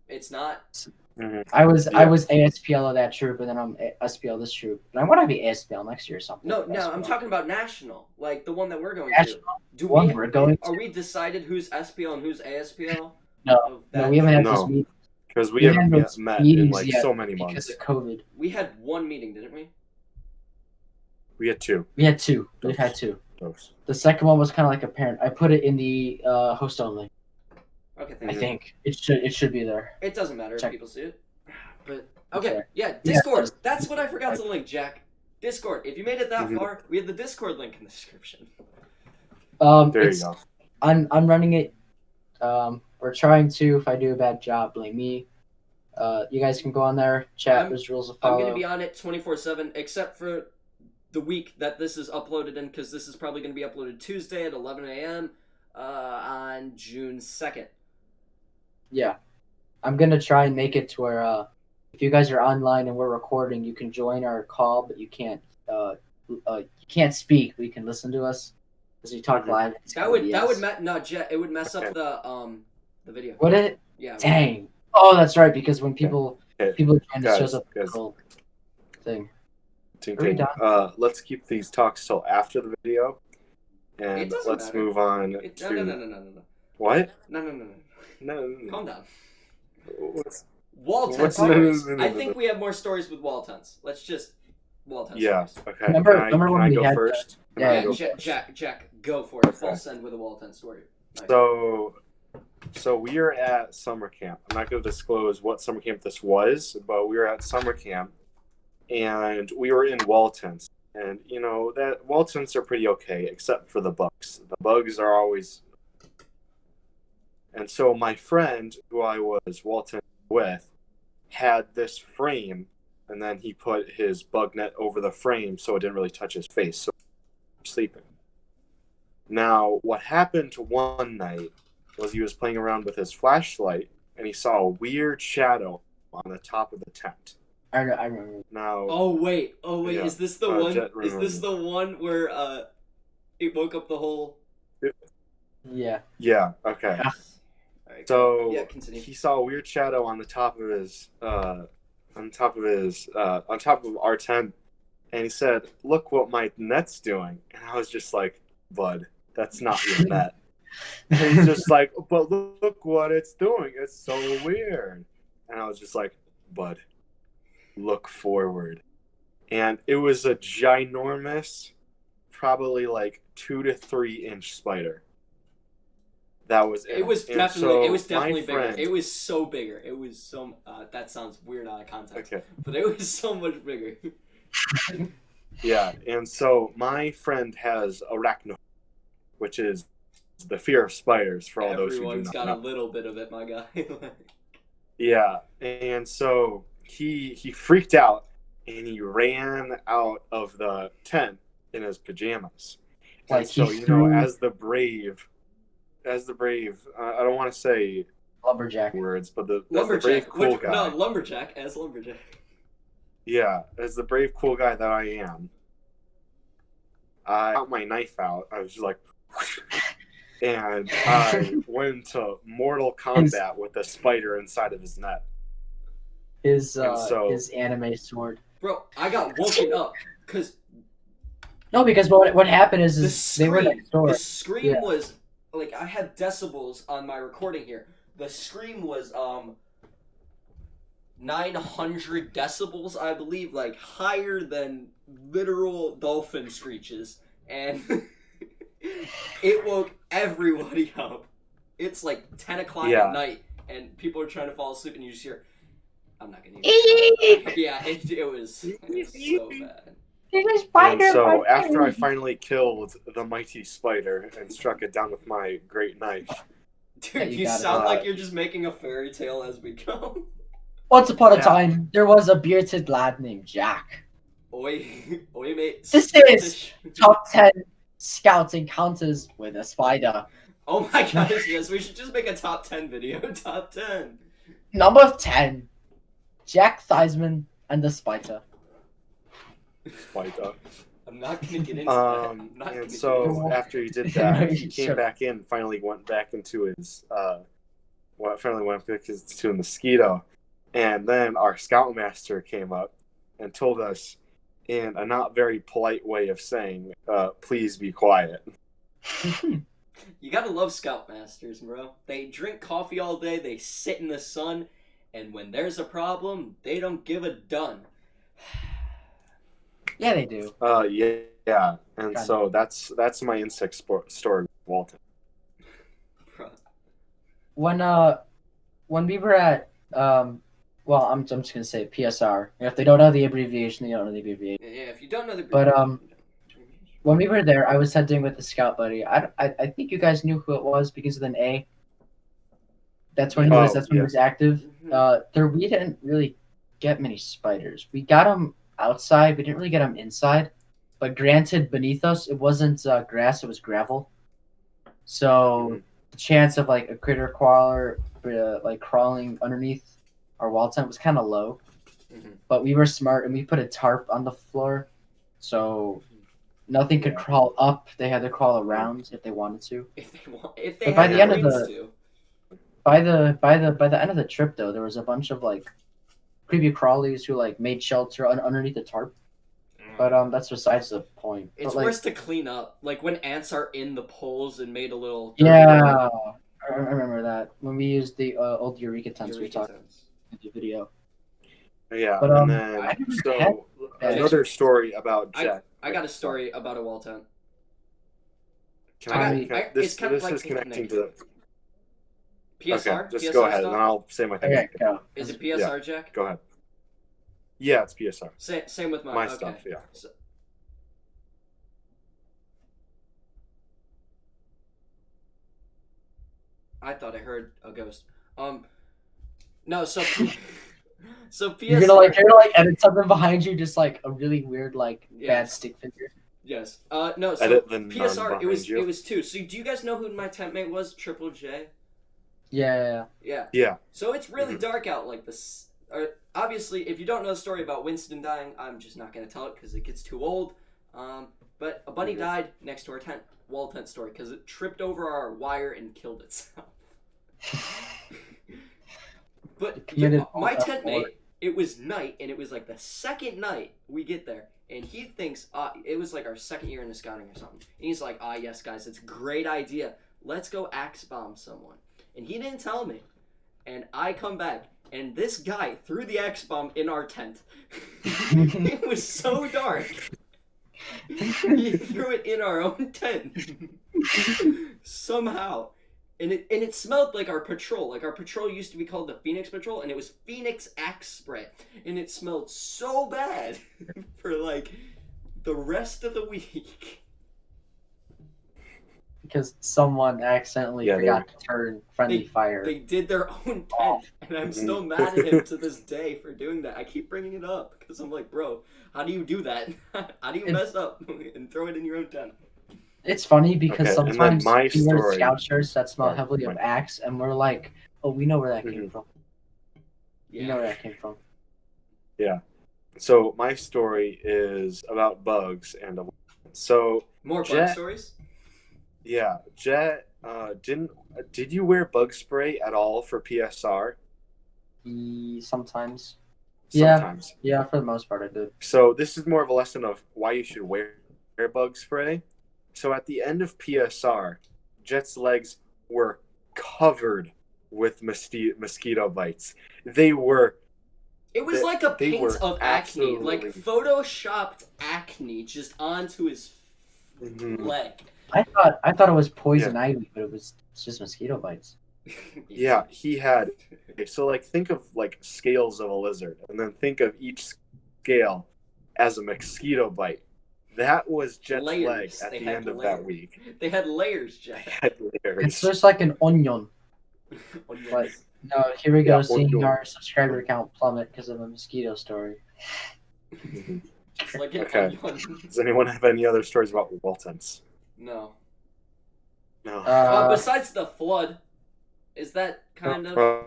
[SPEAKER 1] it's not.
[SPEAKER 3] Mm-hmm.
[SPEAKER 2] I was ASPL of that troop, and then I'm SPL this troop. And I want to be ASPL next year or something.
[SPEAKER 1] No, I'm talking about national, like the one that we're going to. Are we decided who's SPL and who's ASPL?
[SPEAKER 2] No, we haven't had this meeting.
[SPEAKER 3] Because we haven't met in like so many months.
[SPEAKER 2] Because of COVID.
[SPEAKER 1] We had one meeting, didn't we?
[SPEAKER 3] We had 2.
[SPEAKER 2] We've had 2. The second one was kind of like a parent. I put it in the host only.
[SPEAKER 1] Okay,
[SPEAKER 2] I think it should be there.
[SPEAKER 1] It doesn't matter if people see it. But okay, yeah, Discord. That's what I forgot to link, Jack. Discord. If you made it that far, we have the Discord link in the description.
[SPEAKER 3] There you go.
[SPEAKER 2] I'm running it. We're trying to. If I do a bad job, blame me. You guys can go on there, chat. There's rules to follow.
[SPEAKER 1] I'm gonna be on it 24/7, except for the week that this is uploaded in, because this is probably gonna be uploaded Tuesday at 11 a.m. On June 2nd.
[SPEAKER 2] Yeah, I'm gonna try and make it to where if you guys are online and we're recording, you can join our call, but you can't speak. But you can listen to us. Because you talk live.
[SPEAKER 1] That would it would mess up the video.
[SPEAKER 2] Would it?
[SPEAKER 1] Yeah.
[SPEAKER 2] Dang. Oh, that's right. Because when people join, it shows up
[SPEAKER 3] guys.
[SPEAKER 2] the little thing.
[SPEAKER 3] Let's keep these talks till after the video, and let's
[SPEAKER 1] matter.
[SPEAKER 3] move on
[SPEAKER 1] No.
[SPEAKER 3] What?
[SPEAKER 1] No. Calm down.
[SPEAKER 3] Wall
[SPEAKER 1] tent stories. I think we have more stories with wall tents. Let's just wall tent stories.
[SPEAKER 3] Okay.
[SPEAKER 2] Remember
[SPEAKER 3] can
[SPEAKER 2] when
[SPEAKER 3] I
[SPEAKER 2] we
[SPEAKER 3] go
[SPEAKER 2] had
[SPEAKER 3] first?
[SPEAKER 1] Jack, go for it. Full send with a wall tent story. Nice.
[SPEAKER 3] So we are at summer camp. I'm not going to disclose what summer camp this was, but we were at summer camp, and we were in wall tents. And that wall tents are pretty okay, except for the bugs. The bugs are always. And so my friend, who I was wall tent with, had this frame, and then he put his bug net over the frame so it didn't really touch his face. So sleeping. Now, what happened one night was he was playing around with his flashlight, and he saw a weird shadow on the top of the tent.
[SPEAKER 2] I remember.
[SPEAKER 3] Now.
[SPEAKER 1] Oh wait! Yeah. Is this the one? Is this the one where it woke up the whole?
[SPEAKER 2] Yeah.
[SPEAKER 3] Yeah. Okay. So
[SPEAKER 1] he
[SPEAKER 3] saw a weird shadow on the top of his on top of our tent, and he said, "Look what my net's doing." And I was just like, "Bud, that's not your net." And he's just like, "But look what it's doing. It's so weird." And I was just like, "Bud, look forward." And it was a ginormous, probably like 2 to 3 inch spider. That was it.
[SPEAKER 1] It was definitely bigger. It was so bigger. It was so. That sounds weird out of context.
[SPEAKER 3] Okay.
[SPEAKER 1] But it was so much bigger.
[SPEAKER 3] Yeah, and so my friend has arachnophobia, which is the fear of spiders. For all those who do not know.
[SPEAKER 1] Everyone's got a little bit of it, my guy.
[SPEAKER 3] Yeah, and so he freaked out and he ran out of the tent in his pajamas. And so as the brave, I don't want to say
[SPEAKER 2] lumberjack
[SPEAKER 3] words, but the
[SPEAKER 1] lumberjack,
[SPEAKER 3] brave cool guy.
[SPEAKER 1] No, lumberjack.
[SPEAKER 3] Yeah, as the brave cool guy that I am, I got my knife out. I was just like, and I went into mortal combat with the spider inside of his net.
[SPEAKER 2] His anime sword.
[SPEAKER 1] Bro, I got woken up because.
[SPEAKER 2] No, because what happened is they were next door.
[SPEAKER 1] The scream was like I had decibels on my recording here. The scream was 900 decibels, I believe, like higher than literal dolphin screeches, and it woke everybody up. It's like 10 o'clock at night, and people are trying to fall asleep, and you just hear, I'm not gonna even. Yeah, it was so bad.
[SPEAKER 3] And so after I finally killed the mighty spider and struck it down with my great knife.
[SPEAKER 1] Dude, you sound like you're just making a fairy tale as we go.
[SPEAKER 2] Once upon a time, there was a bearded lad named Jack.
[SPEAKER 1] Oi, mate.
[SPEAKER 2] This is top 10 scouts encounters with a spider.
[SPEAKER 1] Oh my gosh, yes, we should just make a top 10 video. Top 10.
[SPEAKER 2] Number 10, Jack Theismann and the spider.
[SPEAKER 3] Spider.
[SPEAKER 1] I'm not gonna get into that.
[SPEAKER 3] And so after he did that, he came back in. Finally went back into his to a mosquito, and then our scoutmaster came up and told us in a not very polite way of saying, "Please be quiet."
[SPEAKER 1] You gotta love scoutmasters, bro. They drink coffee all day. They sit in the sun, and when there's a problem, they don't give a dun.
[SPEAKER 2] Yeah, they do.
[SPEAKER 3] Yeah, and so that's my insect story, Walton.
[SPEAKER 2] When we were at I'm just gonna say PSR. If they don't know the abbreviation, they don't know the abbreviation.
[SPEAKER 1] Yeah, if you don't know the
[SPEAKER 2] abbreviation. But when we were there, I was hunting with the scout buddy. I think you guys knew who it was because of an A. That's when he was. That's when he was active.
[SPEAKER 1] Mm-hmm.
[SPEAKER 2] We didn't really get many spiders. We got them outside. We didn't really get them inside. But granted, beneath us, it wasn't grass; it was gravel. So the chance of like a critter crawler like crawling underneath our wall tent was kind of low. Mm-hmm. But we were smart and we put a tarp on the floor, so Nothing could crawl up. They had to crawl around if they wanted to.
[SPEAKER 1] If they
[SPEAKER 2] But by
[SPEAKER 1] had
[SPEAKER 2] the end of
[SPEAKER 1] brains
[SPEAKER 2] the
[SPEAKER 1] to.
[SPEAKER 2] by the end of the trip though, there was a bunch of like creepy crawlies who like made shelter underneath the tarp. But that's besides the point.
[SPEAKER 1] It's
[SPEAKER 2] but, like,
[SPEAKER 1] worse to clean up. Like when ants are in the poles and made a little.
[SPEAKER 2] Yeah, I remember that when we used the old Eureka tents we talked in the video.
[SPEAKER 3] Yeah,
[SPEAKER 2] But,
[SPEAKER 3] and then
[SPEAKER 2] I never
[SPEAKER 3] so
[SPEAKER 2] had
[SPEAKER 3] another story about Jet.
[SPEAKER 1] I got a story about a wall tent.
[SPEAKER 3] This
[SPEAKER 1] it's kind of
[SPEAKER 3] is
[SPEAKER 1] like
[SPEAKER 3] connecting to the
[SPEAKER 1] PSR.
[SPEAKER 3] Okay, just
[SPEAKER 1] PSR
[SPEAKER 3] go ahead,
[SPEAKER 1] stuff?
[SPEAKER 3] and I'll say my thing.
[SPEAKER 2] Okay, go.
[SPEAKER 1] Is it PSR, Jack?
[SPEAKER 3] Go ahead. Yeah, it's PSR.
[SPEAKER 1] Same with mine.
[SPEAKER 3] My
[SPEAKER 1] Okay.
[SPEAKER 3] stuff, yeah.
[SPEAKER 1] I thought I heard a ghost. No, so PSR.
[SPEAKER 2] You're gonna edit something behind you, just like a really weird bad stick figure.
[SPEAKER 1] Yes. No. So
[SPEAKER 3] Edit the
[SPEAKER 1] PSR.
[SPEAKER 3] It
[SPEAKER 1] was two. So do you guys know who my tent mate was? Triple J.
[SPEAKER 2] Yeah.
[SPEAKER 3] Yeah.
[SPEAKER 1] So it's really dark out like this. Obviously, if you don't know the story about Winston dying, I'm just not gonna tell it because it gets too old. But a bunny died next to our wall tent story because it tripped over our wire and killed itself. But my tent mate, it was night, and it was like the second night we get there, and he thinks it was like our second year in the scouting or something. And he's like, yes, guys, it's a great idea. Let's go axe bomb someone. And he didn't tell me. And I come back, and this guy threw the axe bomb in our tent. It was so dark. He threw it in our own tent. Somehow. And it smelled like our patrol. Like our patrol used to be called the Phoenix Patrol, and it was Phoenix Axe Spray. And it smelled so bad for like the rest of the week.
[SPEAKER 2] Because someone accidentally forgot to turn friendly fire.
[SPEAKER 1] They did their own tent, and I'm still mad at him to this day for doing that. I keep bringing it up because I'm like, bro, how do you do that? How do you mess up and throw it in your own tent?
[SPEAKER 2] It's funny because sometimes we wear scout shirts that smell heavily of axe, and we're like, oh, we know where that came from.
[SPEAKER 1] Yeah.
[SPEAKER 2] We know where that came from.
[SPEAKER 3] Yeah. So my story is about bugs and
[SPEAKER 1] more bug stories.
[SPEAKER 3] Yeah, Jet. Did you wear bug spray at all for PSR?
[SPEAKER 2] Sometimes.
[SPEAKER 3] Sometimes.
[SPEAKER 2] Yeah, for the most part I did.
[SPEAKER 3] So this is more of a lesson of why you should wear bug spray. So at the end of PSR, Jet's legs were covered with mosquito bites. It
[SPEAKER 1] was like a paint of acne, like photoshopped acne just onto his leg.
[SPEAKER 2] I thought it was poison ivy, but it's just mosquito bites.
[SPEAKER 3] Yeah, he had. So think of scales of a lizard, and then think of each scale as a mosquito bite. That was Jet's leg at the end of that week.
[SPEAKER 1] They had layers, Jet.
[SPEAKER 2] It's just like an onion. But no, here we go, seeing our subscriber count plummet because of a mosquito story.
[SPEAKER 1] It's like an onion.
[SPEAKER 3] Does anyone have any other stories about wall tents?
[SPEAKER 1] No.
[SPEAKER 3] No.
[SPEAKER 1] Besides the flood, is that kind of?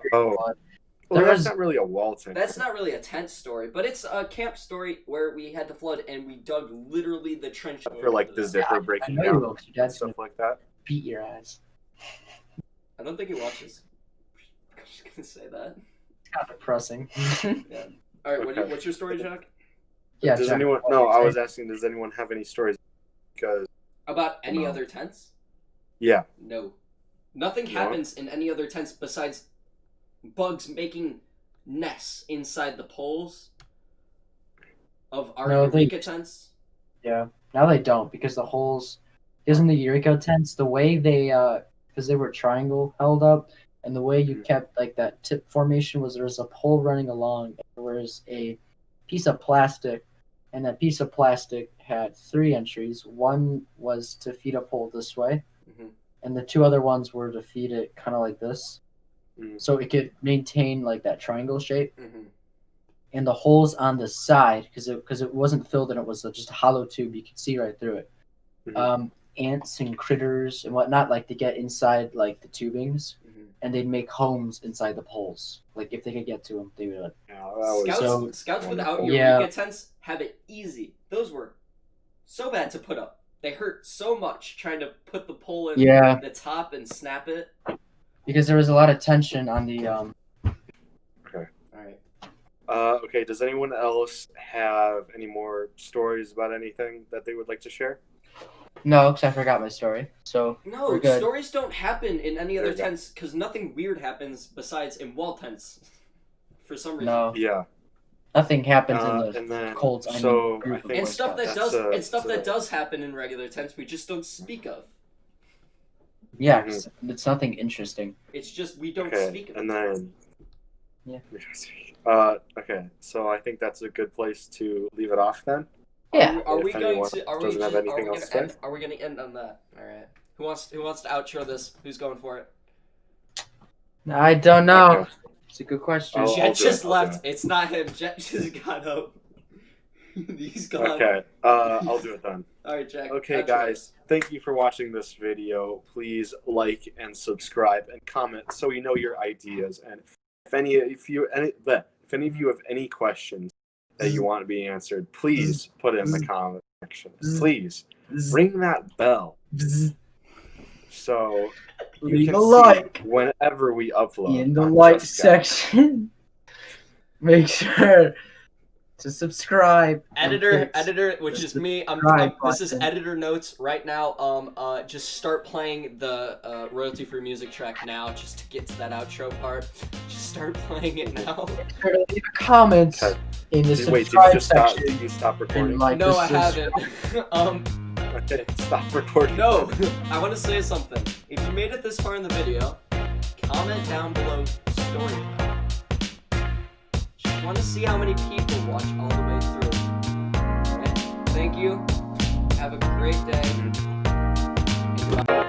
[SPEAKER 3] Well, that's not really a wall tent.
[SPEAKER 1] That's not really a tent story, but it's a camp story where we had the flood and we dug literally the trench
[SPEAKER 3] for the zipper breaking down and stuff like that.
[SPEAKER 2] Beat your ass.
[SPEAKER 1] I don't think he watches. I'm just gonna say that.
[SPEAKER 2] It's kind of depressing.
[SPEAKER 1] Yeah. All right. What's your story, Jack?
[SPEAKER 2] Yeah.
[SPEAKER 3] Does anyone? No, I was asking. Does anyone have any stories? Because
[SPEAKER 1] about any other tents?
[SPEAKER 3] Yeah.
[SPEAKER 1] No. Nothing happens in any other tents besides bugs making nests inside the poles of our Eureka tents.
[SPEAKER 2] Yeah. Now they don't because the holes, isn't the Eureka tents, the way they, because they were triangle held up, and the way you kept that tip formation was there was a pole running along, and there was a piece of plastic, and that piece of plastic had 3 entries. One was to feed a pole this way, and the 2 other ones were to feed it kind of like this. So it could maintain that triangle shape. And the holes on the side, because it wasn't filled and it was just a hollow tube, you could see right through it. Ants and critters and whatnot to get inside the tubings, and they'd make homes inside the poles. If they could get to them, they would.
[SPEAKER 1] Scouts without Eureka tents have it easy. Those were so bad to put up. They hurt so much trying to put the pole in the top and snap it.
[SPEAKER 2] Because there was a lot of tension on the
[SPEAKER 3] Okay.
[SPEAKER 1] Alright.
[SPEAKER 3] Okay, does anyone else have any more stories about anything that they would like to share?
[SPEAKER 2] No, because I forgot my story. So
[SPEAKER 1] No,
[SPEAKER 2] we're good.
[SPEAKER 1] stories don't happen in any other
[SPEAKER 3] There you go.
[SPEAKER 1] tents because nothing weird happens besides in wall tents. For some reason.
[SPEAKER 2] No,
[SPEAKER 3] Yeah.
[SPEAKER 2] nothing happens in the
[SPEAKER 3] And then,
[SPEAKER 2] Colts.
[SPEAKER 3] so I think
[SPEAKER 1] And stuff that
[SPEAKER 3] that's
[SPEAKER 1] does
[SPEAKER 3] a-
[SPEAKER 1] and stuff
[SPEAKER 3] that's
[SPEAKER 1] that
[SPEAKER 3] a-
[SPEAKER 1] does happen in regular tents we just don't speak of.
[SPEAKER 2] Yeah, 'cause it's nothing interesting.
[SPEAKER 1] It's just we don't
[SPEAKER 3] Okay,
[SPEAKER 1] speak of
[SPEAKER 3] and
[SPEAKER 1] it.
[SPEAKER 3] then
[SPEAKER 2] Yeah.
[SPEAKER 3] Okay, so I think that's a good place to leave it off then.
[SPEAKER 2] Yeah.
[SPEAKER 1] Are we
[SPEAKER 3] If
[SPEAKER 1] going
[SPEAKER 3] anyone
[SPEAKER 1] to? Are we
[SPEAKER 3] doesn't have
[SPEAKER 1] just?
[SPEAKER 3] anything
[SPEAKER 1] Are we
[SPEAKER 3] else
[SPEAKER 1] gonna
[SPEAKER 3] to
[SPEAKER 1] end? Are we gonna end on that? All right. Who wants to outro this? Who's going for it?
[SPEAKER 2] I don't know.
[SPEAKER 3] Okay.
[SPEAKER 2] It's a good question.
[SPEAKER 3] I'll
[SPEAKER 1] Jet
[SPEAKER 3] do
[SPEAKER 1] just
[SPEAKER 3] it, I'll
[SPEAKER 1] left.
[SPEAKER 3] do
[SPEAKER 1] It's not him. Jet just got up. He's gone.
[SPEAKER 3] Okay, I'll do it then.
[SPEAKER 1] All right, Jack.
[SPEAKER 3] Okay,
[SPEAKER 1] outro.
[SPEAKER 3] guys, thank you for watching this video. Please like and subscribe and comment so we know your ideas. And if any of you have any questions that you want to be answered, please put it in the comment section. Please ring that bell so you
[SPEAKER 2] Leave
[SPEAKER 3] can
[SPEAKER 2] a
[SPEAKER 3] see
[SPEAKER 2] like
[SPEAKER 3] whenever we upload
[SPEAKER 2] in the
[SPEAKER 3] on
[SPEAKER 2] like
[SPEAKER 3] Just Scout.
[SPEAKER 2] section. Make sure to subscribe.
[SPEAKER 1] Editor, which is me.
[SPEAKER 2] subscribe
[SPEAKER 1] This is
[SPEAKER 2] button.
[SPEAKER 1] editor notes right now. Just start playing the royalty-free music track now, just to get to that outro part. Just start playing it now.
[SPEAKER 2] Make sure to leave a comment
[SPEAKER 3] Okay.
[SPEAKER 2] in the
[SPEAKER 3] Wait, did you
[SPEAKER 2] subscribe
[SPEAKER 3] just stop?
[SPEAKER 2] section.
[SPEAKER 3] Did you stop
[SPEAKER 2] And
[SPEAKER 3] recording?
[SPEAKER 2] like
[SPEAKER 1] No,
[SPEAKER 2] the
[SPEAKER 1] I haven't.
[SPEAKER 3] Okay, stop recording.
[SPEAKER 1] No, I want to say something. If you made it this far in the video, comment down below story time. Just want to see how many people watch all the way through. Alright, thank you. Have a great day. Goodbye.